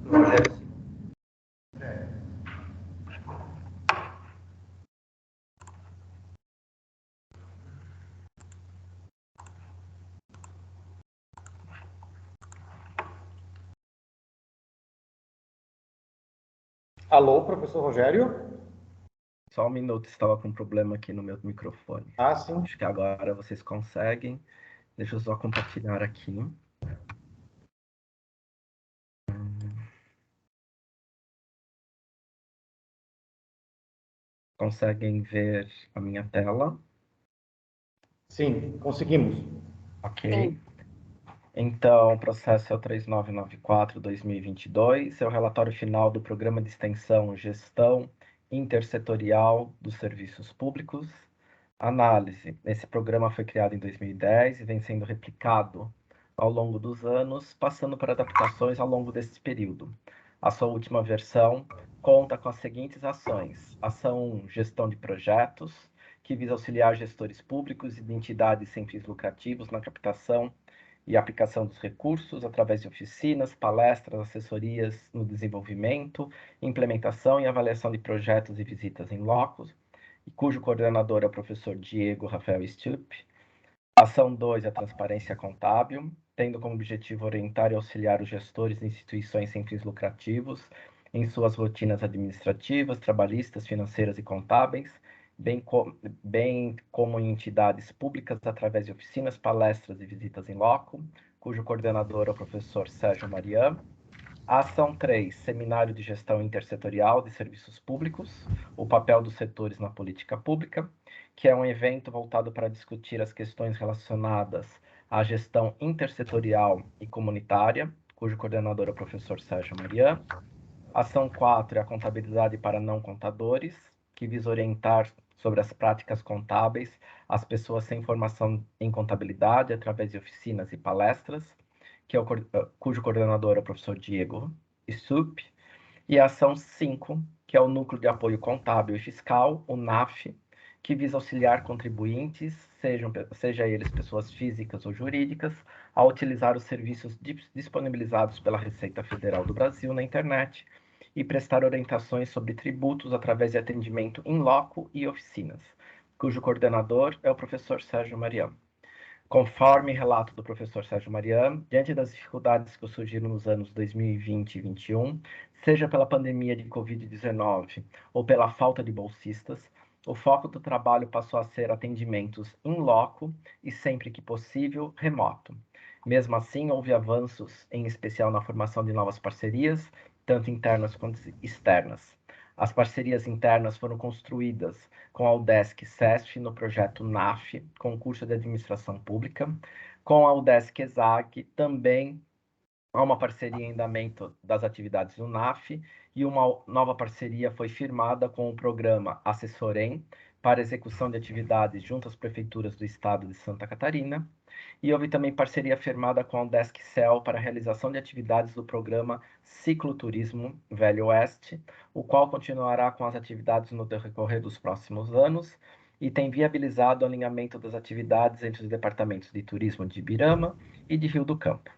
Rogério Silva. Alô, professor Rogério? Só um minuto, estava com um problema aqui no meu microfone. Ah, sim. Acho que agora vocês conseguem. Deixa eu só compartilhar aqui. Conseguem ver a minha tela? Sim, conseguimos. Ok. Então, o processo é o 3994/2022, é o relatório final do Programa de Extensão Gestão Intersetorial dos Serviços Públicos. Análise. Esse programa foi criado em 2010 e vem sendo replicado ao longo dos anos, passando por adaptações ao longo desse período. A sua última versão conta com as seguintes ações. Ação 1, gestão de projetos, que visa auxiliar gestores públicos e de entidades sem fins lucrativos na captação e aplicação dos recursos através de oficinas, palestras, assessorias no desenvolvimento, implementação e avaliação de projetos e visitas em loco, cujo coordenador é o professor Diego Rafael Stupp. Ação 2 é a transparência contábil, tendo como objetivo orientar e auxiliar os gestores de instituições sem fins lucrativos em suas rotinas administrativas, trabalhistas, financeiras e contábeis, bem como em entidades públicas através de oficinas, palestras e visitas em loco, cujo coordenador é o professor Sérgio Marian. A ação 3, Seminário de Gestão Intersetorial de Serviços Públicos, o papel dos setores na política pública, que é um evento voltado para discutir as questões relacionadas à gestão intersetorial e comunitária, cujo coordenador é o professor Sérgio Marian. Ação 4 é a contabilidade para não contadores, que visa orientar sobre as práticas contábeis às pessoas sem formação em contabilidade através de oficinas e palestras, cujo coordenador é o professor Diego Stupp. E a ação 5, que é o Núcleo de Apoio Contábil e Fiscal, o NAF, que visa auxiliar contribuintes, seja eles pessoas físicas ou jurídicas, a utilizar os serviços disponibilizados pela Receita Federal do Brasil na internet e prestar orientações sobre tributos através de atendimento in loco e oficinas, cujo coordenador é o professor Sérgio Marian. Conforme relato do professor Sérgio Marian, diante das dificuldades que surgiram nos anos 2020 e 2021, seja pela pandemia de Covid-19 ou pela falta de bolsistas, o foco do trabalho passou a ser atendimentos in loco e, sempre que possível, remoto. Mesmo assim, houve avanços, em especial na formação de novas parcerias, tanto internas quanto externas. As parcerias internas foram construídas com a UDESC SESF no projeto NAF, Concurso de Administração Pública, com a UDESC ESAG também há uma parceria em andamento das atividades do NAF e uma nova parceria foi firmada com o programa Assessorem para execução de atividades junto às prefeituras do estado de Santa Catarina, e houve também parceria firmada com a Udesc-Cel para a realização de atividades do programa Cicloturismo Velho Oeste, o qual continuará com as atividades no decorrer dos próximos anos e tem viabilizado o alinhamento das atividades entre os departamentos de turismo de Ibirama e de Rio do Campo.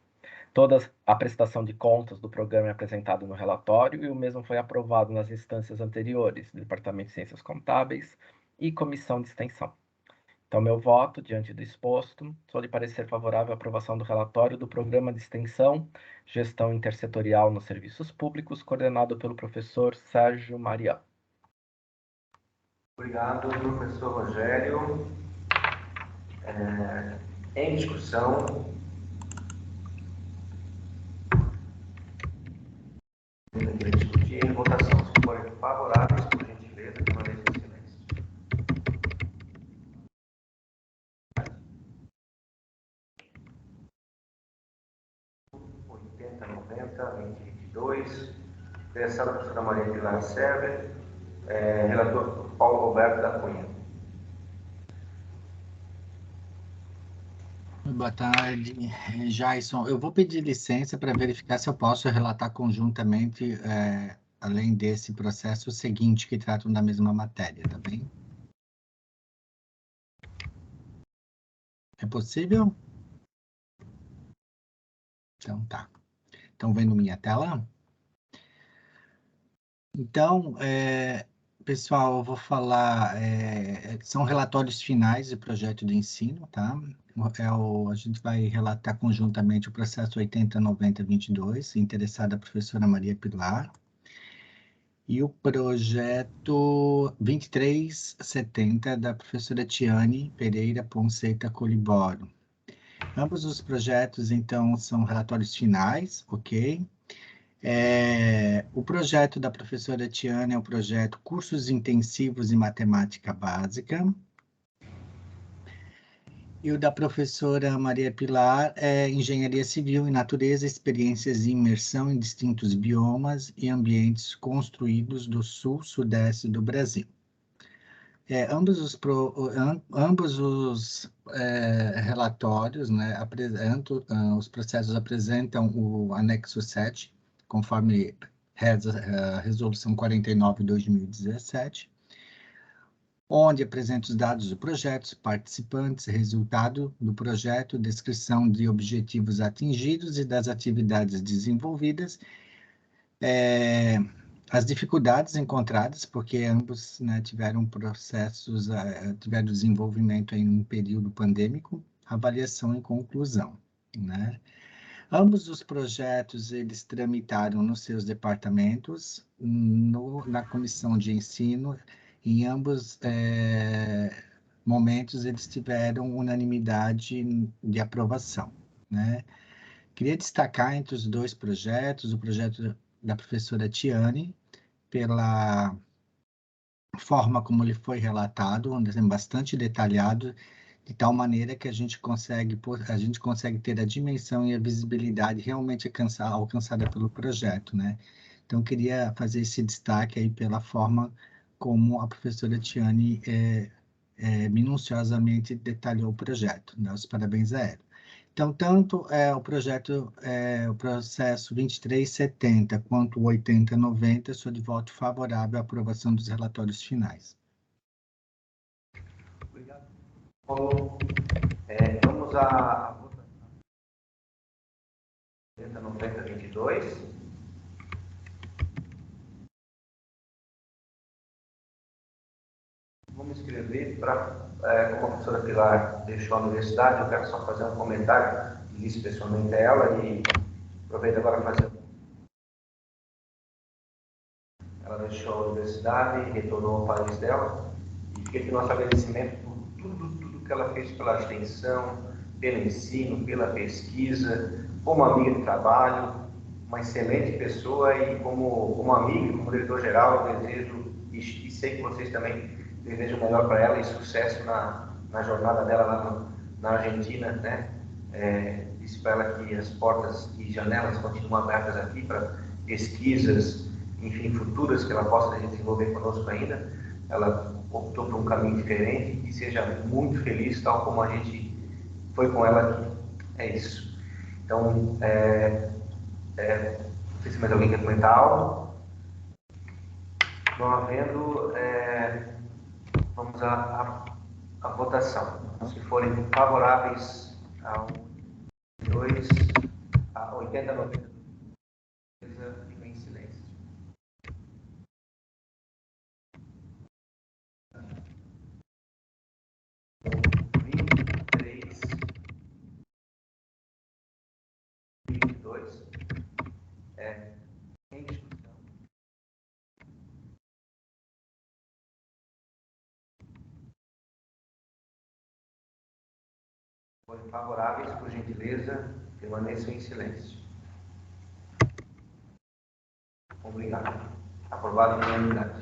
Toda a prestação de contas do programa é apresentada no relatório e o mesmo foi aprovado nas instâncias anteriores, Departamento de Ciências Contábeis e Comissão de Extensão. Então, meu voto, diante do exposto, sou de parecer favorável à aprovação do relatório do Programa de Extensão Gestão Intersetorial nos Serviços Públicos, coordenado pelo professor Sérgio Marião. Obrigado, professor Rogério. Em discussão. Discutir em votação. Se forem favoráveis, por gentileza, permaneçam em silêncio. 80, 90, 2022. Versada a professora Maria Pilar Server. Relator Paulo Roberto da Cunha. Boa tarde, Jason. Eu vou pedir licença para verificar se eu posso relatar conjuntamente, além desse processo, o seguinte, que tratam da mesma matéria, tá bem? É possível? Então, tá. Estão vendo minha tela? Então, pessoal, eu vou falar, são relatórios finais de projeto de ensino, tá? A gente vai relatar conjuntamente o processo 8090-22, interessada a professora Maria Pilar, e o projeto 2370, da professora Tiane Pereira Ponseca Coliboro. Ambos os projetos, então, são relatórios finais, ok? O projeto da professora Tiane é o projeto Cursos Intensivos em Matemática Básica. E o da professora Maria Pilar é Engenharia Civil e Natureza, Experiências de Imersão em Distintos Biomas e Ambientes Construídos do Sul, Sudeste do Brasil. Ambos os relatórios, né, os processos apresentam o anexo 7, conforme a Resolução 49/2017, onde apresenta os dados do projeto, participantes, resultado do projeto, descrição de objetivos atingidos e das atividades desenvolvidas, as dificuldades encontradas, porque ambos, né, tiveram tiveram desenvolvimento em um período pandêmico, avaliação e conclusão, né? Ambos os projetos, eles tramitaram nos seus departamentos, na comissão de ensino. Em ambos momentos, eles tiveram unanimidade de aprovação, né? Queria destacar entre os dois projetos, o projeto da professora Tiane, pela forma como ele foi relatado, onde é bastante detalhado, de tal maneira que a gente consegue ter a dimensão e a visibilidade realmente alcançada pelo projeto, né? Então, queria fazer esse destaque aí pela forma como a professora Tiane minuciosamente detalhou o projeto. Dá os parabéns a ela. Então, tanto o processo 2370 quanto o 8090, sou de voto favorável à aprovação dos relatórios finais. Obrigado. Paulo, vamos à votação. 8090-22. Vou me inscrever para, como a professora Pilar deixou a universidade, eu quero só fazer um comentário, disse pessoalmente a ela e aproveito agora para fazer. Ela deixou a universidade, retornou ao país dela e fica aqui nosso agradecimento por tudo que ela fez pela extensão, pelo ensino, pela pesquisa, como amiga de trabalho, uma excelente pessoa e como amiga, como diretor-geral, eu desejo, e sei que vocês também desejo o melhor para ela e sucesso na jornada dela lá na Argentina, né? Disse para ela que as portas e janelas continuam abertas aqui para pesquisas enfim, futuras que ela possa desenvolver conosco ainda, ela optou por um caminho diferente, que seja muito feliz, tal como a gente foi com ela aqui. É isso. Então, não sei se mais alguém quer comentar algo. Não havendo, vamos à votação. Se forem favoráveis ao 2, a 80, 90, fica em silêncio. Em discussão. Forem favoráveis, por gentileza, permaneçam em silêncio. Obrigado. Aprovado em unanimidade.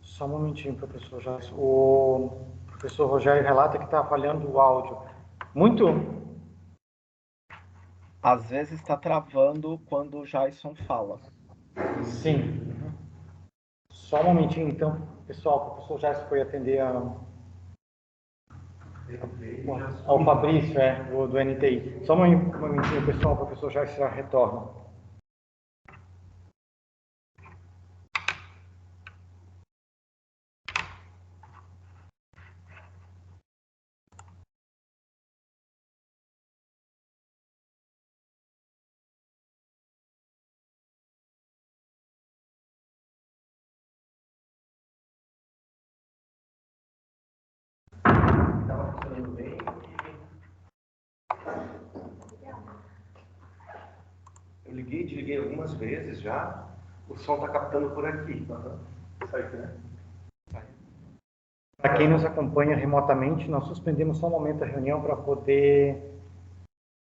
Só um momentinho, professor Jair. O professor Rogério relata que está falhando o áudio. Muito? Às vezes está travando quando o Jason fala. Sim. Só um momentinho, então. Pessoal, o professor Jair foi atender ao Fabrício, do NTI. Só um momentinho, pessoal, o professor Jair já retorna. Estava funcionando bem. Eu liguei e desliguei algumas vezes já. O som está captando por aqui. Sai, né? Para quem nos acompanha remotamente, nós suspendemos só um momento a reunião para poder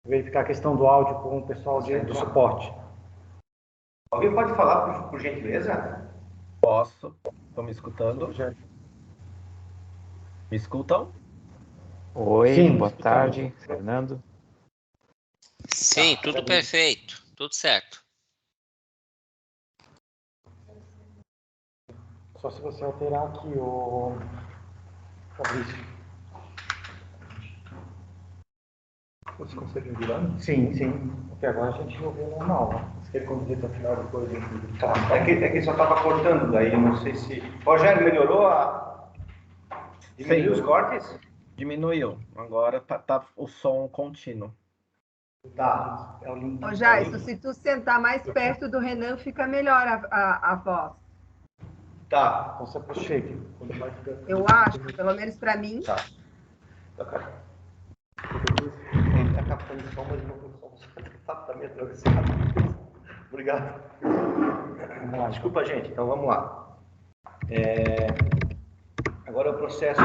verificar a questão do áudio com o pessoal do suporte. Alguém pode falar, por gentileza? Posso. Estão me escutando? Me escutam? Oi, Sim, boa tarde, Fernando. Sim, tudo perfeito, tudo certo. Só se você alterar aqui o Fabrício. Você consegue me virar? Sim, sim. Porque agora a gente ouviu normal. Você quer conduzir até o final depois? Tá. É que só estava cortando daí, não sei se... Rogério, melhorou Diminuiu os cortes? Diminuiu. Agora tá o som contínuo. Tá. Ô, Jair, se tu sentar mais perto do Renan, fica melhor a voz. Tá. Então, você puxei. Eu acho, pelo menos para mim. Tá. Ele está captando som, mas o som está meio atravessado. Obrigado. Desculpa, gente. Então, vamos lá. Agora o processo...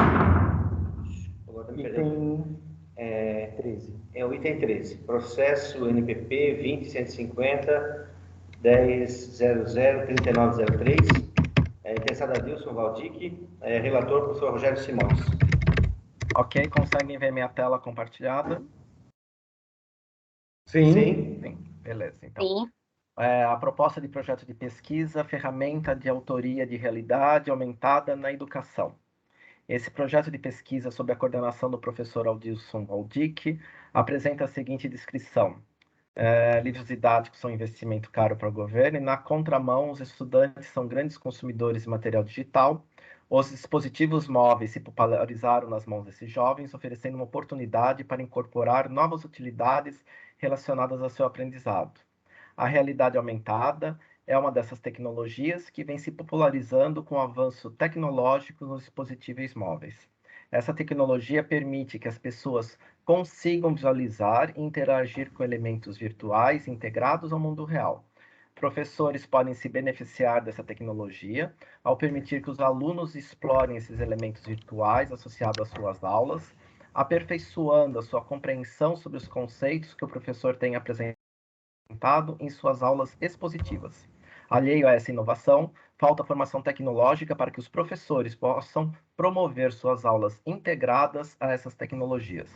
Agora item 13. É o item 13. Processo NPP 20150 10003903. Interessado Adilson Valdic. Relator, professor Rogério Simões. Ok, conseguem ver minha tela compartilhada? Sim. Sim. Beleza, então. Sim. A proposta de projeto de pesquisa, ferramenta de autoria de realidade aumentada na educação. Esse projeto de pesquisa, sob a coordenação do professor Adilson Valdic, apresenta a seguinte descrição. Livros didáticos são um investimento caro para o governo e, na contramão, os estudantes são grandes consumidores de material digital. Os dispositivos móveis se popularizaram nas mãos desses jovens, oferecendo uma oportunidade para incorporar novas utilidades relacionadas ao seu aprendizado. A realidade aumentada é uma dessas tecnologias que vem se popularizando com o avanço tecnológico nos dispositivos móveis. Essa tecnologia permite que as pessoas consigam visualizar e interagir com elementos virtuais integrados ao mundo real. Professores podem se beneficiar dessa tecnologia ao permitir que os alunos explorem esses elementos virtuais associados às suas aulas, aperfeiçoando a sua compreensão sobre os conceitos que o professor tem apresentado em suas aulas expositivas. Alheio a essa inovação, falta formação tecnológica para que os professores possam promover suas aulas integradas a essas tecnologias.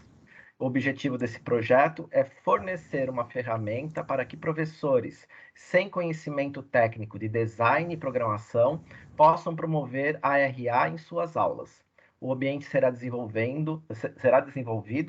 O objetivo desse projeto é fornecer uma ferramenta para que professores sem conhecimento técnico de design e programação possam promover a RA em suas aulas. O ambiente será desenvolvido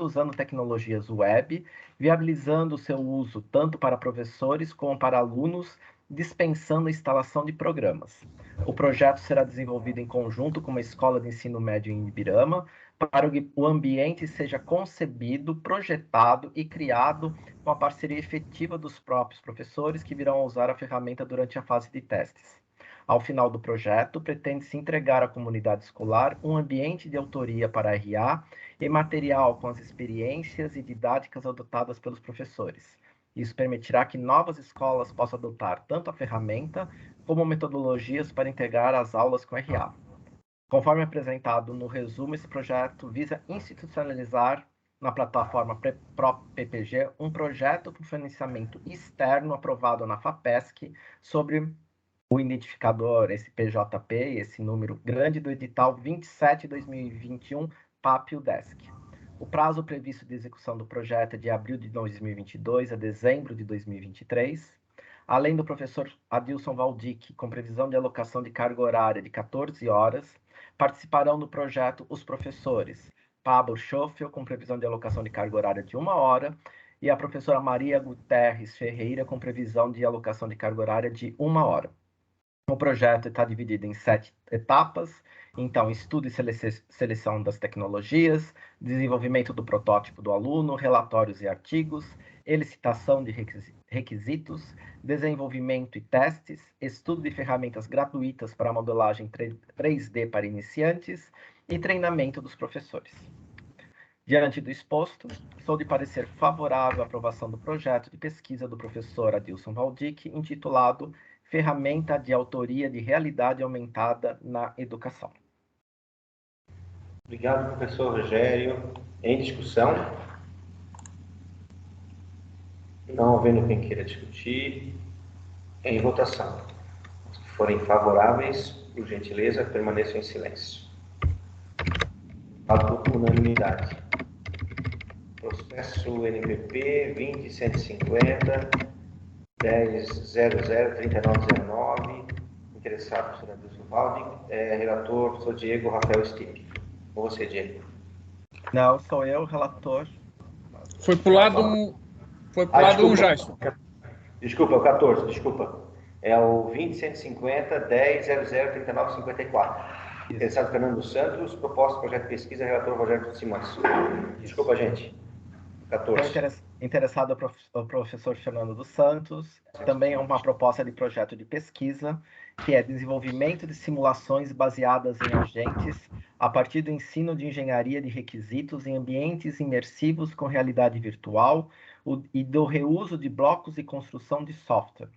usando tecnologias web, viabilizando o seu uso tanto para professores como para alunos, dispensando a instalação de programas. O projeto será desenvolvido em conjunto com uma escola de ensino médio em Ibirama, para que o ambiente seja concebido, projetado e criado com a parceria efetiva dos próprios professores que virão usar a ferramenta durante a fase de testes. Ao final do projeto, pretende-se entregar à comunidade escolar um ambiente de autoria para a RA e material com as experiências e didáticas adotadas pelos professores. Isso permitirá que novas escolas possam adotar tanto a ferramenta como metodologias para integrar as aulas com a RA. Conforme apresentado no resumo, esse projeto visa institucionalizar na plataforma ProPPG um projeto com financiamento externo aprovado na FAPESC sobre o identificador, esse PJP, esse número grande do edital 27/2021, PAP-UDESC. O prazo previsto de execução do projeto é de abril de 2022 a dezembro de 2023. Além do professor Adilson Valdic, com previsão de alocação de carga horária de 14 horas, participarão do projeto os professores Pablo Schoffel, com previsão de alocação de carga horária de 1 hora, e a professora Maria Guterres Ferreira, com previsão de alocação de carga horária de 1 hora. O projeto está dividido em 7 etapas, então, estudo e seleção das tecnologias, desenvolvimento do protótipo do aluno, relatórios e artigos, elicitação de requisitos, desenvolvimento e testes, estudo de ferramentas gratuitas para modelagem 3D para iniciantes e treinamento dos professores. Diante do exposto, sou de parecer favorável à aprovação do projeto de pesquisa do professor Adilson Valdic, intitulado Ferramenta de Autoria de Realidade Aumentada na Educação. Obrigado, professor Rogério. Em discussão? Não havendo quem queira discutir, em votação. Os que forem favoráveis, por gentileza, permaneçam em silêncio. Por unanimidade. Processo NPP 20150 10.00.3909. Interessado, professor Adilson Valdic. Relator, professor Diego Rafael Stipe. Com você, Diego. Não, sou eu, relator. Foi pro lado um Jason. Desculpa, é o 14, desculpa. É o 20.150, 10.00.3954. Interessado Fernando dos Santos, proposta projeto de pesquisa, relator Rogério Simões. Desculpa, gente. 14. Interessado o professor Fernando dos Santos. Também é uma proposta de projeto de pesquisa, que é desenvolvimento de simulações baseadas em agentes a partir do ensino de engenharia de requisitos em ambientes imersivos com realidade virtual e do reuso de blocos e construção de software.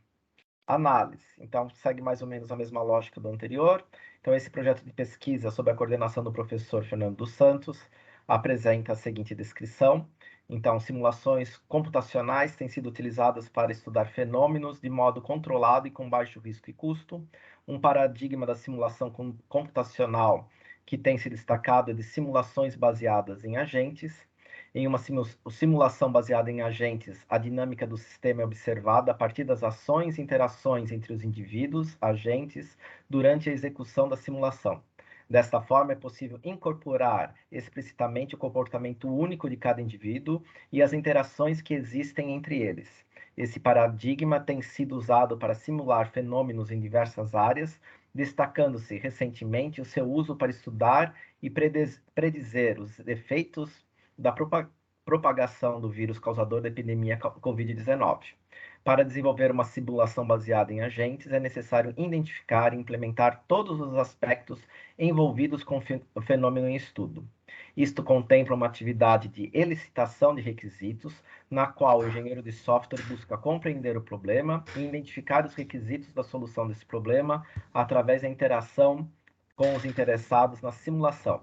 Análise. Então, segue mais ou menos a mesma lógica do anterior. Então, esse projeto de pesquisa, sob a coordenação do professor Fernando dos Santos, apresenta a seguinte descrição. Então, simulações computacionais têm sido utilizadas para estudar fenômenos de modo controlado e com baixo risco e custo. Um paradigma da simulação computacional que tem se destacado é de simulações baseadas em agentes. Em uma simulação baseada em agentes, a dinâmica do sistema é observada a partir das ações e interações entre os indivíduos, agentes, durante a execução da simulação. Desta forma, é possível incorporar explicitamente o comportamento único de cada indivíduo e as interações que existem entre eles. Esse paradigma tem sido usado para simular fenômenos em diversas áreas, destacando-se recentemente o seu uso para estudar e predizer os efeitos da propagação do vírus causador da epidemia Covid-19. Para desenvolver uma simulação baseada em agentes, é necessário identificar e implementar todos os aspectos envolvidos com o fenômeno em estudo. Isto contempla uma atividade de elicitação de requisitos, na qual o engenheiro de software busca compreender o problema e identificar os requisitos da solução desse problema através da interação com os interessados na simulação.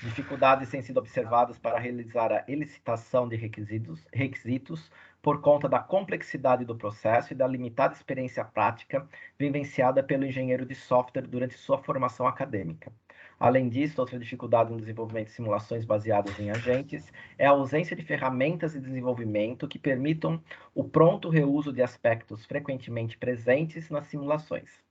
Dificuldades têm sido observadas para realizar a elicitação de requisitos, por conta da complexidade do processo e da limitada experiência prática vivenciada pelo engenheiro de software durante sua formação acadêmica. Além disso, outra dificuldade no desenvolvimento de simulações baseadas em agentes é a ausência de ferramentas de desenvolvimento que permitam o pronto reuso de aspectos frequentemente presentes nas simulações.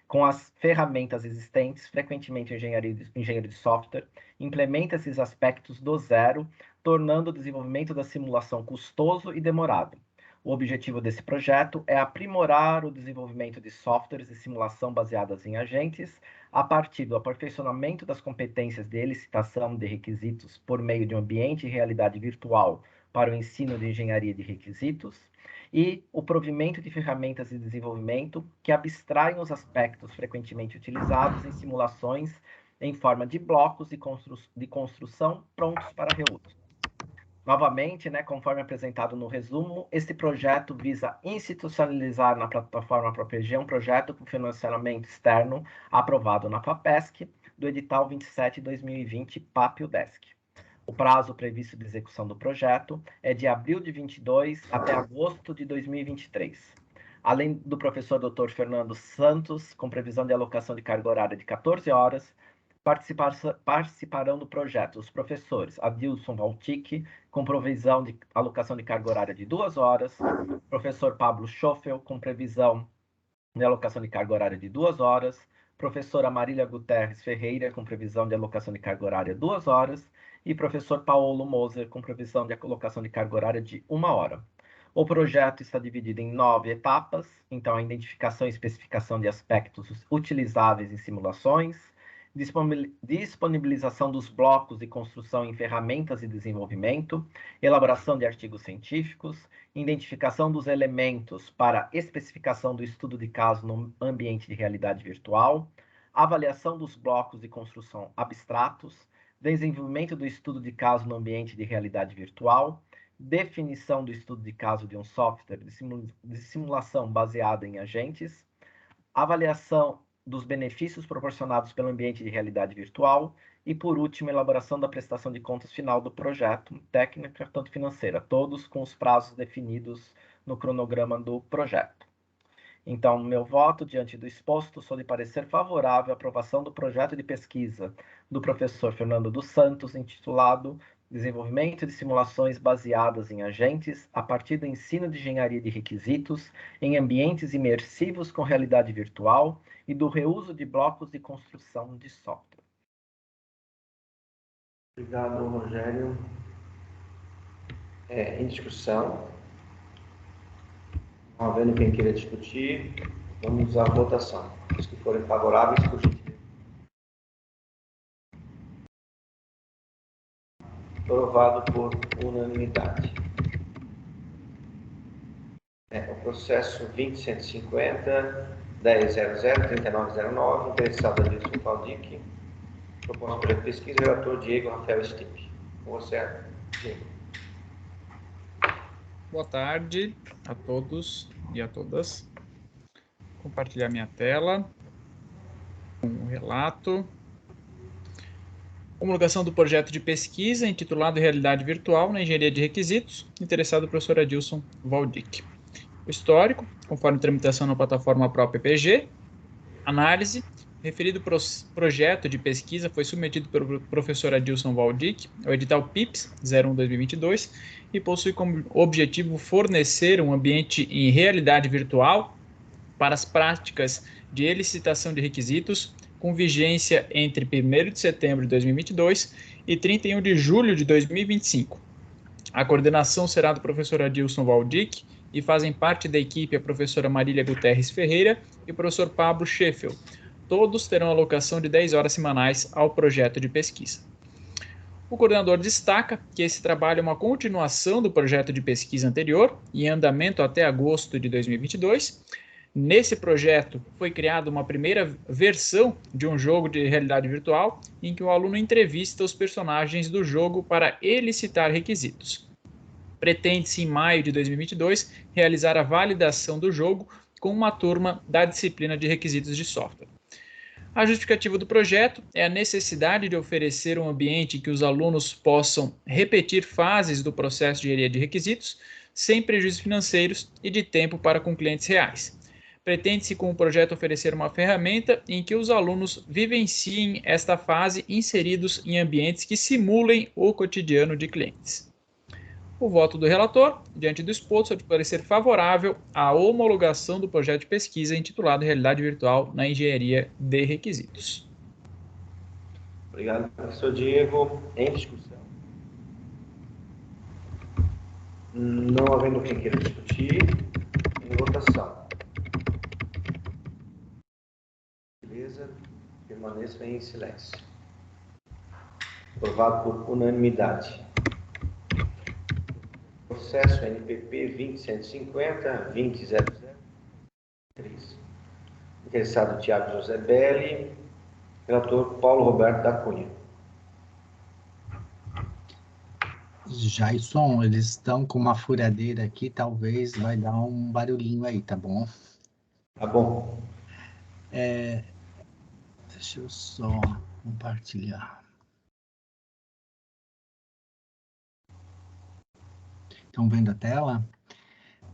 Com as ferramentas existentes, frequentemente o engenheiro de software implementa esses aspectos do zero, tornando o desenvolvimento da simulação custoso e demorado. O objetivo desse projeto é aprimorar o desenvolvimento de softwares de simulação baseadas em agentes a partir do aperfeiçoamento das competências de elicitação de requisitos por meio de um ambiente de realidade virtual para o ensino de engenharia de requisitos e o provimento de ferramentas de desenvolvimento que abstraem os aspectos frequentemente utilizados em simulações em forma de blocos de construção prontos para reuso. Novamente, conforme apresentado no resumo, este projeto visa institucionalizar na plataforma ProPG um projeto com financiamento externo aprovado na FAPESC, do edital 27/2020 PAP-UDESC. O prazo previsto de execução do projeto é de abril de 22 até agosto de 2023. Além do professor Dr. Fernando Santos, com previsão de alocação de carga horária de 14 horas, participarão do projeto os professores Adilson Valtic, com previsão de alocação de carga horária de 2 horas, professor Pablo Schoffel, com previsão de alocação de carga horária de 2 horas, professora Marília Guterres Ferreira, com previsão de alocação de carga horária de 2 horas, e professor Paulo Moser, com previsão de alocação de carga horária de 1 hora. O projeto está dividido em 9 etapas, então a identificação e especificação de aspectos utilizáveis em simulações, disponibilização dos blocos de construção em ferramentas de desenvolvimento, elaboração de artigos científicos, identificação dos elementos para especificação do estudo de caso no ambiente de realidade virtual, avaliação dos blocos de construção abstratos, desenvolvimento do estudo de caso no ambiente de realidade virtual, definição do estudo de caso de um software de simulação baseado em agentes, avaliação dos benefícios proporcionados pelo ambiente de realidade virtual e, por último, elaboração da prestação de contas final do projeto, técnica tanto financeira, todos com os prazos definidos no cronograma do projeto. Então, meu voto, diante do exposto, sou de parecer favorável à aprovação do projeto de pesquisa do professor Fernando dos Santos, intitulado Desenvolvimento de simulações baseadas em agentes a partir do ensino de engenharia de requisitos em ambientes imersivos com realidade virtual e do reuso de blocos de construção de software. Obrigado, Rogério. Em discussão, não havendo quem queira discutir, vamos à votação. Os que forem favoráveis, por gentileza. Aprovado por unanimidade. O processo 20.150, 10.00, 3909, interessado Adilson Valdic, proposta projeto de pesquisa, relator Diego Rafael Stipp. Com você, Diego. Boa tarde a todos e a todas. Vou compartilhar minha tela com o relato. Homologação do projeto de pesquisa intitulado Realidade Virtual na Engenharia de Requisitos, interessado o professor Adilson Valdic. O histórico, conforme tramitação na plataforma ProPG. Análise, referido projeto de pesquisa foi submetido pelo professor Adilson Valdic ao edital PIPS 01/2022 e possui como objetivo fornecer um ambiente em realidade virtual para as práticas de elicitação de requisitos com vigência entre 1º de setembro de 2022 e 31 de julho de 2025. A coordenação será do professor Adilson Valdic e fazem parte da equipe a professora Marília Guterres Ferreira e o professor Pablo Schoffel. Todos terão alocação de 10 horas semanais ao projeto de pesquisa. O coordenador destaca que esse trabalho é uma continuação do projeto de pesquisa anterior, em andamento até agosto de 2022. Nesse projeto foi criada uma primeira versão de um jogo de realidade virtual, em que o aluno entrevista os personagens do jogo para elicitar requisitos. Pretende-se, em maio de 2022, realizar a validação do jogo com uma turma da disciplina de requisitos de software. A justificativa do projeto é a necessidade de oferecer um ambiente em que os alunos possam repetir fases do processo de engenharia de requisitos, sem prejuízos financeiros e de tempo para com clientes reais. Pretende-se com o projeto oferecer uma ferramenta em que os alunos vivenciem esta fase inseridos em ambientes que simulem o cotidiano de clientes. O voto do relator, diante do exposto, é de parecer favorável à homologação do projeto de pesquisa intitulado Realidade Virtual na Engenharia de Requisitos. Obrigado, professor Diego. Em discussão? Não havendo quem queira discutir, em votação. Beleza? Permaneçam em silêncio. Aprovado por unanimidade. Processo NPP 20150-2000. Interessado Tiago José Belli. Relator Paulo Roberto da Cunha. Jason, eles estão com uma furadeira aqui, talvez vai dar um barulhinho aí, tá bom? Tá bom. Deixa eu só compartilhar. Estão vendo a tela?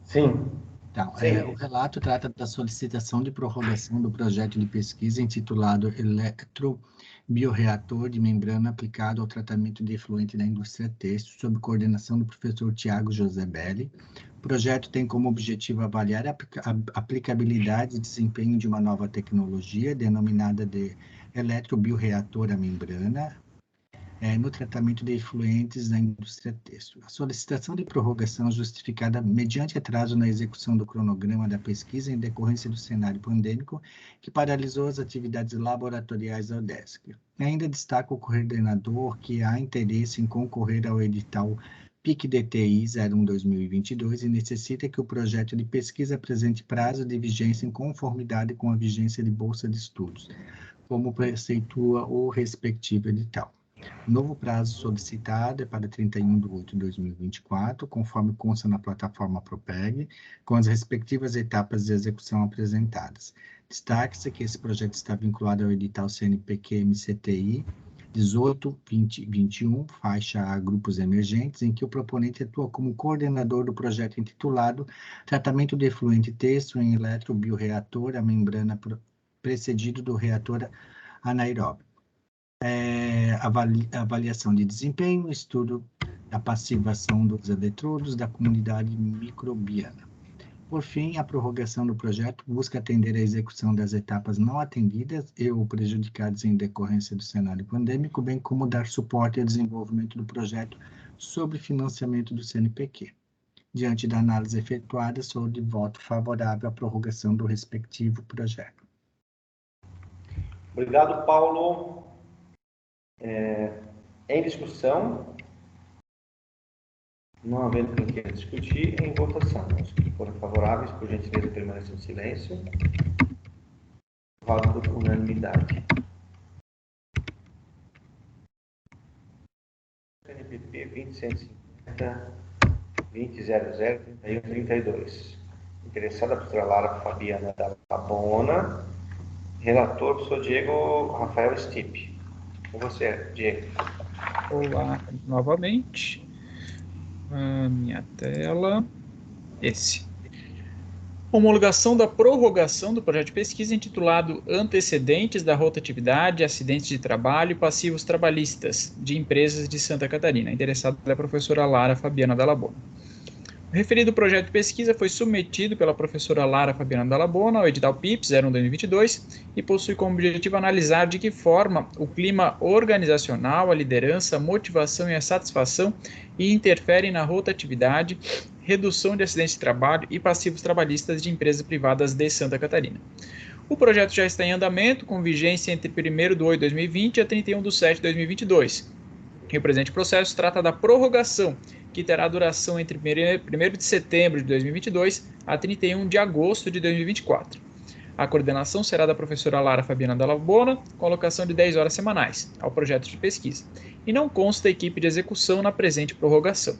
Sim. Então, o relato trata da solicitação de prorrogação do projeto de pesquisa intitulado Eletrobioreator de membrana aplicado ao tratamento de efluente da indústria têxtil, sob coordenação do professor Tiago José Belli. O projeto tem como objetivo avaliar a aplicabilidade e desempenho de uma nova tecnologia, denominada de eletrobioreator à membrana, no tratamento de efluentes da indústria têxtil. A solicitação de prorrogação é justificada mediante atraso na execução do cronograma da pesquisa em decorrência do cenário pandêmico que paralisou as atividades laboratoriais da UDESC. Ainda destaca o coordenador que há interesse em concorrer ao edital PIC-DTI 01-2022 e necessita que o projeto de pesquisa apresente prazo de vigência em conformidade com a vigência de bolsa de estudos, como preceitua o respectivo edital. O novo prazo solicitado é para 31/8/2024, conforme consta na plataforma Propeg, com as respectivas etapas de execução apresentadas. Destaque-se que esse projeto está vinculado ao edital CNPq-MCTI 18-2021, faixa A Grupos Emergentes, em que o proponente atua como coordenador do projeto intitulado Tratamento de Efluente Têxtil em Eletrobioreator à Membrana, precedido do reator anaeróbico. Avaliação de desempenho, estudo da passivação dos eletrodos da comunidade microbiana. Por fim, a prorrogação do projeto busca atender à execução das etapas não atendidas e ou prejudicadas em decorrência do cenário pandêmico, bem como dar suporte ao desenvolvimento do projeto sob financiamento do CNPq. Diante da análise efetuada, sou de voto favorável à prorrogação do respectivo projeto. Obrigado, Paulo. Em discussão? Não havendo quem queira discutir, em votação. Os que forem favoráveis, por gentileza, permaneçam em silêncio. Voto por unanimidade. CNPP 250-2000-3132. Interessada a professora Lara Fabiana da Labona. Relator, professor Diego Rafael Stipe. Com você, Diego. Olá, novamente. A minha tela. Homologação da prorrogação do projeto de pesquisa intitulado Antecedentes da Rotatividade, Acidentes de Trabalho e Passivos Trabalhistas de Empresas de Santa Catarina. Interessada é a professora Lara Fabiana da Labona. O referido projeto de pesquisa foi submetido pela professora Lara Fabiana da Labona ao edital PIPS 01-2022 e possui como objetivo analisar de que forma o clima organizacional, a liderança, a motivação e a satisfação interferem na rotatividade, redução de acidentes de trabalho e passivos trabalhistas de empresas privadas de Santa Catarina. O projeto já está em andamento, com vigência entre 1º/8/2020 a 31/7/2022. E o presente processo trata da prorrogação, que terá duração entre 1º de setembro de 2022 a 31 de agosto de 2024. A coordenação será da professora Lara Fabiana da Labona, com alocação de 10 horas semanais ao projeto de pesquisa, e não consta equipe de execução na presente prorrogação.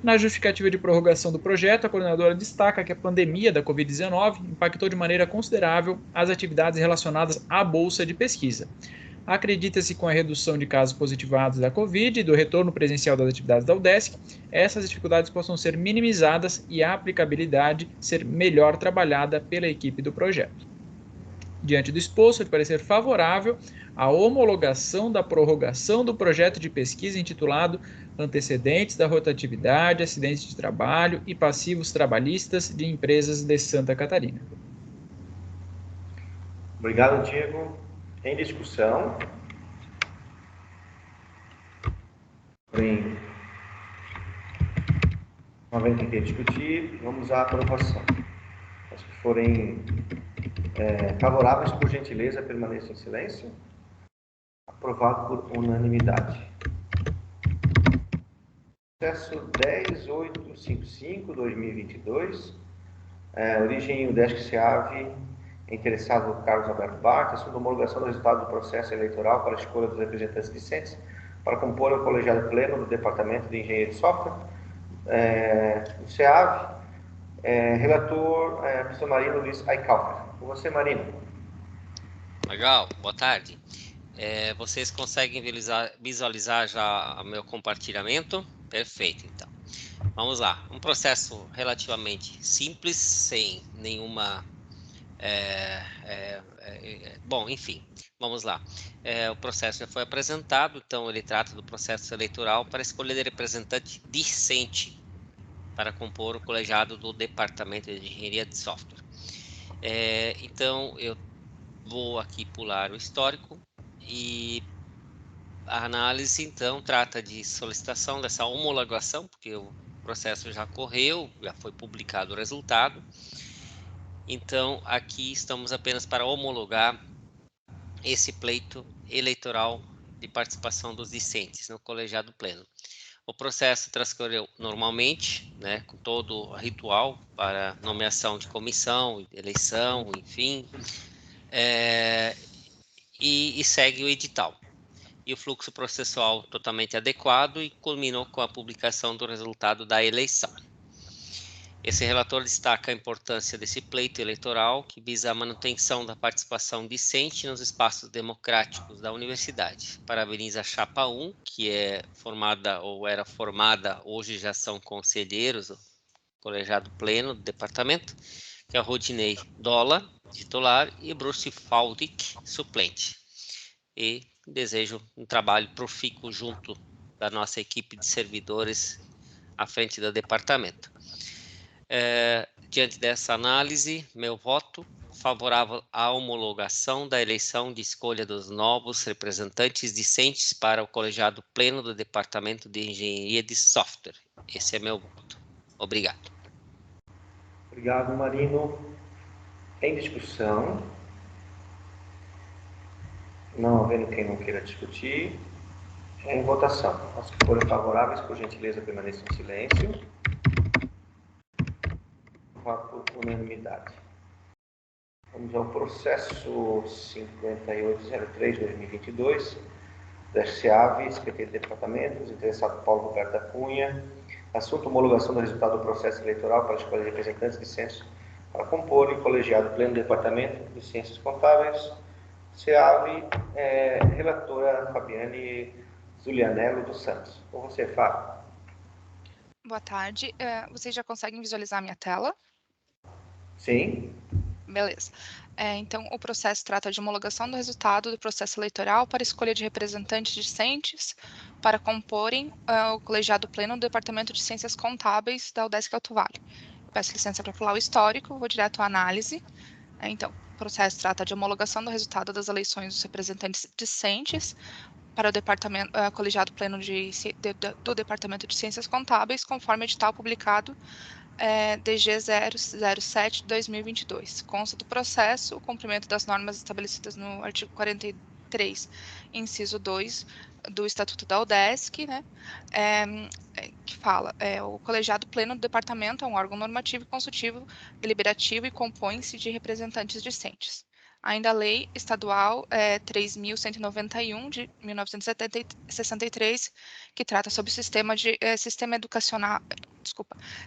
Na justificativa de prorrogação do projeto, a coordenadora destaca que a pandemia da Covid-19 impactou de maneira considerável as atividades relacionadas à bolsa de pesquisa. acredita-se com a redução de casos positivados da Covid e do retorno presencial das atividades da UDESC, essas dificuldades possam ser minimizadas e a aplicabilidade ser melhor trabalhada pela equipe do projeto. Diante do exposto, é de parecer favorável a homologação da prorrogação do projeto de pesquisa intitulado Antecedentes da Rotatividade, Acidentes de Trabalho e Passivos Trabalhistas de Empresas de Santa Catarina. Obrigado, Diego. Em discussão. Não havendo que discutir, vamos à aprovação. Os que forem favoráveis, por gentileza, permaneçam em silêncio. Aprovado por unanimidade. Processo 10855-2022. Origem UDESC-SEAV, interessado Carlos Alberto Bart, assunto homologação do resultado do processo eleitoral para a escolha dos representantes discentes para compor o colegiado pleno do Departamento de Engenharia de Software, do SEAV. Relator, professor Marino Luiz Aicalfer. Com você, Marino. Legal, boa tarde. Vocês conseguem visualizar já o meu compartilhamento? Perfeito, então. Vamos lá. Um processo relativamente simples, sem nenhuma... bom, enfim, vamos lá. O processo já foi apresentado, então ele trata do processo eleitoral para escolha de representante discente para compor o colegiado do Departamento de Engenharia de Software. Então, eu vou aqui pular o histórico e a análise, então, trata de solicitação dessa homologação, porque o processo já correu, já foi publicado o resultado. Então, aqui estamos apenas para homologar esse pleito eleitoral de participação dos discentes no colegiado pleno. O processo transcorreu normalmente, né, com todo o ritual para nomeação de comissão, eleição, enfim, e segue o edital. E o fluxo processual totalmente adequado e culminou com a publicação do resultado da eleição. Esse relator destaca a importância desse pleito eleitoral que visa a manutenção da participação discente nos espaços democráticos da universidade. Parabeniza a Chapa 1, que é formada ou era formada, hoje já são conselheiros do colegiado pleno do departamento, que é Rodinei Dola, titular, e Bruce Faldick, suplente. E desejo um trabalho profícuo junto da nossa equipe de servidores à frente do departamento. Diante dessa análise, meu voto favorável à homologação da eleição de escolha dos novos representantes discentes para o colegiado pleno do Departamento de Engenharia de Software. Esse é meu voto. Obrigado. Obrigado, Marino. Em discussão. Não havendo quem não queira discutir, em votação. Os que forem favoráveis, por gentileza, permaneçam em silêncio. Por unanimidade. Vamos ao processo 5803-2022, da SEAV, SPT de Departamentos, interessado Paulo Roberto da Cunha, assunto homologação do resultado do processo eleitoral para a escolha de representantes discentes para compor o colegiado pleno do Departamento de Ciências Contábeis, SEAV, relatora Fabiane Zulianello dos Santos. Com você, Fábio. Boa tarde. Vocês já conseguem visualizar a minha tela? Sim. Beleza. Então, o processo trata de homologação do resultado do processo eleitoral para escolha de representantes discentes para comporem o colegiado pleno do Departamento de Ciências Contábeis da UDESC Alto Vale. Peço licença para pular o histórico, vou direto à análise. Então, o processo trata de homologação do resultado das eleições dos representantes discentes para o colegiado pleno do Departamento de Ciências Contábeis, conforme edital publicado DG 007/2022. Consta do processo o cumprimento das normas estabelecidas no artigo 43, inciso 2 do Estatuto da UDESC, né, que fala, o colegiado pleno do departamento é um órgão normativo e consultivo, deliberativo e compõe-se de representantes discentes. Ainda a Lei Estadual 3.191, de 1963, que trata sobre o sistema educacional,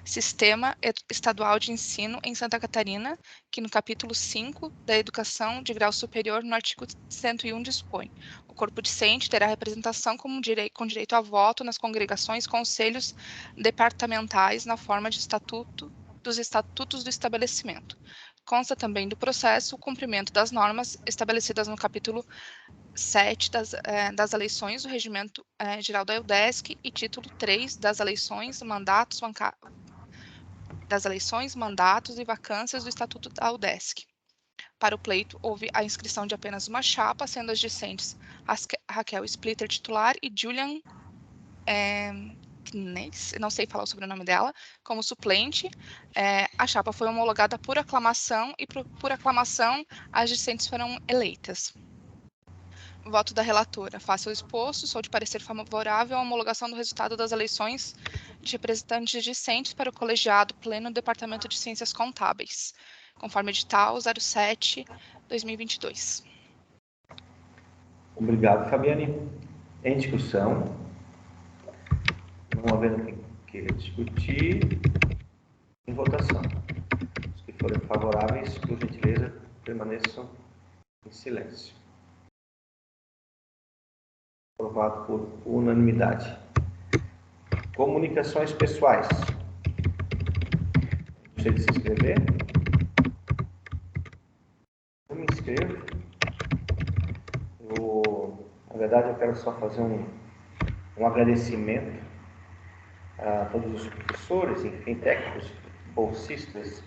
Sistema Estadual de Ensino em Santa Catarina, que no capítulo 5 da Educação de Grau Superior, no artigo 101, dispõe: o corpo discente terá representação com direito a voto nas congregações e conselhos departamentais na forma de dos estatutos do estabelecimento. Consta também do processo o cumprimento das normas estabelecidas no capítulo 7 das eleições do Regimento Geral da UDESC e título 3 das eleições, mandatos e vacâncias do Estatuto da UDESC. Para o pleito, houve a inscrição de apenas uma chapa, sendo as discentes Raquel Splitter, titular, e Julian não sei falar o sobrenome dela, como suplente. A chapa foi homologada por aclamação e por aclamação as discentes foram eleitas. Voto da relatora. Face ao exposto, sou de parecer favorável à homologação do resultado das eleições de representantes discentes para o colegiado pleno do Departamento de Ciências Contábeis, conforme edital 07/2022. Obrigado, Fabiane. Em discussão, não havendo quem queira discutir, em votação. Os que forem favoráveis, por gentileza, permaneçam em silêncio. Aprovado por unanimidade. Comunicações pessoais. Gostaria de se inscrever? Eu me inscrevo. Na verdade, eu quero só fazer um agradecimento a todos os professores, enfim, técnicos, bolsistas,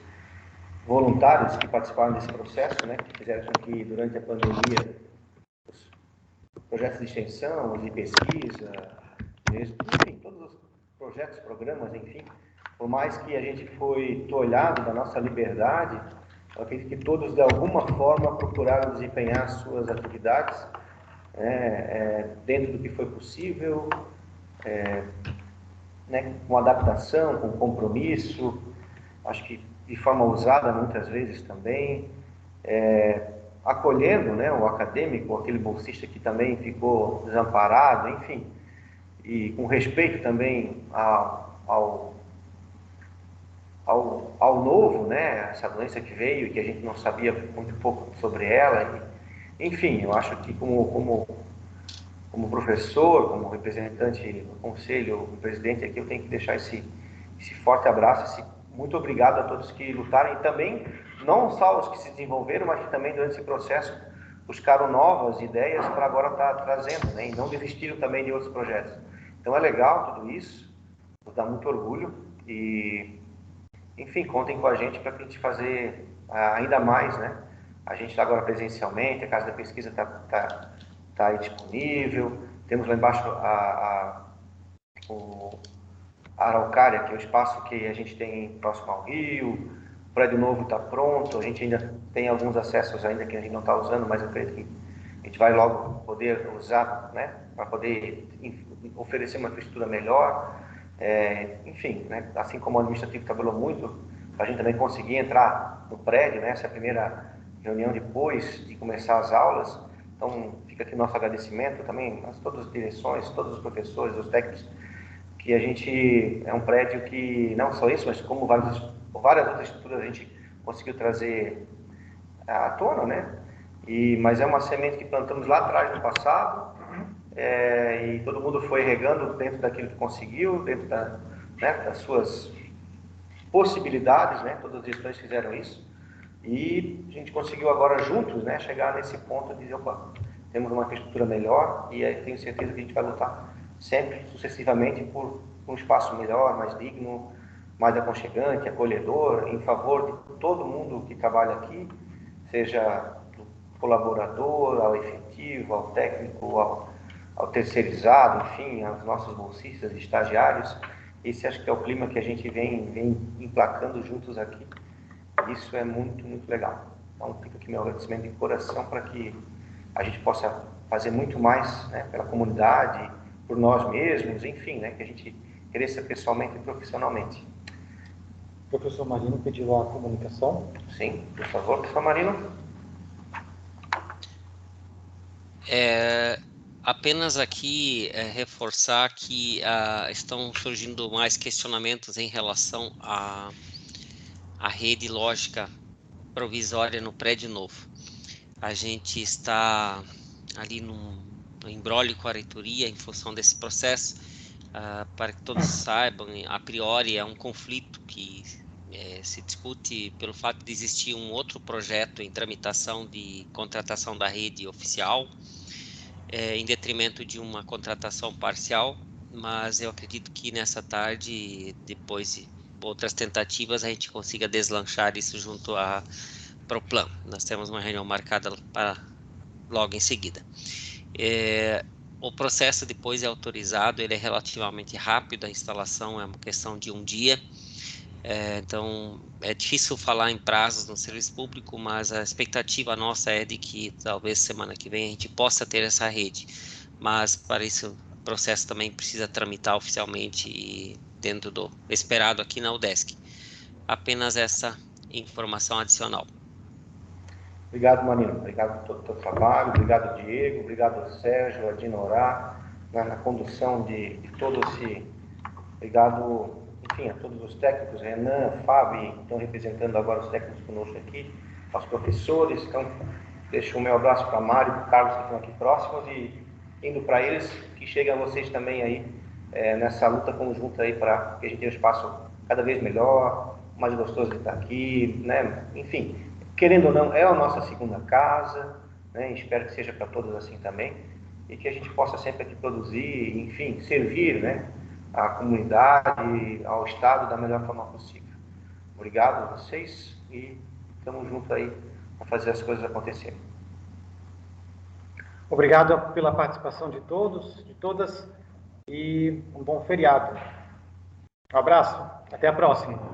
voluntários que participaram desse processo, né, que fizeram com que, durante a pandemia, os projetos de extensão, de pesquisa, enfim, todos os projetos, programas, enfim, por mais que a gente foi tolhado da nossa liberdade, eu acredito que todos, de alguma forma, procuraram desempenhar suas atividades dentro do que foi possível, né, com adaptação, com compromisso, acho que de forma ousada muitas vezes também, acolhendo, né, o acadêmico, aquele bolsista que também ficou desamparado, enfim, e com respeito também ao novo, né, essa doença que veio e que a gente não sabia muito pouco sobre ela. Enfim, eu acho que como professor, como representante do conselho, o presidente aqui, eu tenho que deixar esse forte abraço, muito obrigado a todos que lutaram e também, não só os que se desenvolveram, mas que também durante esse processo buscaram novas ideias para agora estar trazendo, né, e não desistiram também de outros projetos. Então é legal tudo isso, nos dá muito orgulho e, enfim, contem com a gente para que a gente fazer ainda mais, né? A gente está agora presencialmente, a Casa da Pesquisa está aí disponível, temos lá embaixo a Araucária, que é o espaço que a gente tem próximo ao rio, o prédio novo está pronto, a gente ainda tem alguns acessos ainda que a gente não está usando, mas eu acredito que a gente vai logo poder usar, né, para poder oferecer uma infraestrutura melhor, enfim, né, assim como o administrativo trabalhou muito, a gente também conseguir entrar no prédio, né, essa é a primeira reunião depois de começar as aulas, então fica aqui nosso agradecimento também a todas as direções, todos os professores, os técnicos, que a gente é um prédio que não só isso, mas como várias outras estruturas a gente conseguiu trazer à tona, né? Mas é uma semente que plantamos lá atrás no passado, e todo mundo foi regando dentro daquilo que conseguiu, dentro das suas possibilidades, né? Todas as gestões fizeram isso. E a gente conseguiu agora juntos, né, chegar nesse ponto de dizer, opa, temos uma infraestrutura melhor e aí tenho certeza que a gente vai lutar sempre, sucessivamente, por um espaço melhor, mais digno, mais aconchegante, acolhedor, em favor de todo mundo que trabalha aqui, seja do colaborador, ao efetivo, ao técnico, ao terceirizado, enfim, aos nossos bolsistas, estagiários. Esse acho que é o clima que a gente vem emplacando juntos aqui. Isso é muito, muito legal. Então, fica aqui meu agradecimento de coração para que a gente possa fazer muito mais, né, pela comunidade, por nós mesmos, enfim, né, que a gente cresça pessoalmente e profissionalmente. O professor Marino pediu a comunicação. Sim, por favor, professor Marino. Apenas aqui reforçar que estão surgindo mais questionamentos em relação à rede lógica provisória no prédio novo. A gente está ali no imbróglio com a reitoria em função desse processo. Para que todos saibam, a priori é um conflito que se discute pelo fato de existir um outro projeto em tramitação de contratação da rede oficial, em detrimento de uma contratação parcial, mas eu acredito que nessa tarde, depois de outras tentativas, a gente consiga deslanchar isso junto à Proplan. Nós temos uma reunião marcada para logo em seguida. O processo depois é autorizado, ele é relativamente rápido, a instalação é uma questão de um dia, então é difícil falar em prazos no serviço público, mas a expectativa nossa é de que talvez semana que vem a gente possa ter essa rede, mas para isso o processo também precisa tramitar oficialmente e dentro do esperado aqui na UDESC. Apenas essa informação adicional. Obrigado, Marino. Obrigado por todo o teu trabalho. Obrigado, Diego. Obrigado, Sérgio, a Dinorá, na condução de todo esse... Obrigado, enfim, a todos os técnicos, Renan, Fábio, estão representando agora os técnicos conosco aqui, aos professores. Então, deixo o meu abraço para a Mário e para o Carlos, que estão aqui próximos, e indo para eles, que cheguem a vocês também aí, nessa luta conjunta aí, para que a gente tenha um espaço cada vez melhor, mais gostoso de estar aqui, né? Enfim... Querendo ou não, é a nossa segunda casa, né? Espero que seja para todos assim também, e que a gente possa sempre aqui produzir, enfim, servir, né, à comunidade, ao Estado da melhor forma possível. Obrigado a vocês e estamos juntos aí para fazer as coisas acontecerem. Obrigado pela participação de todos, de todas, e um bom feriado. Um abraço, até a próxima.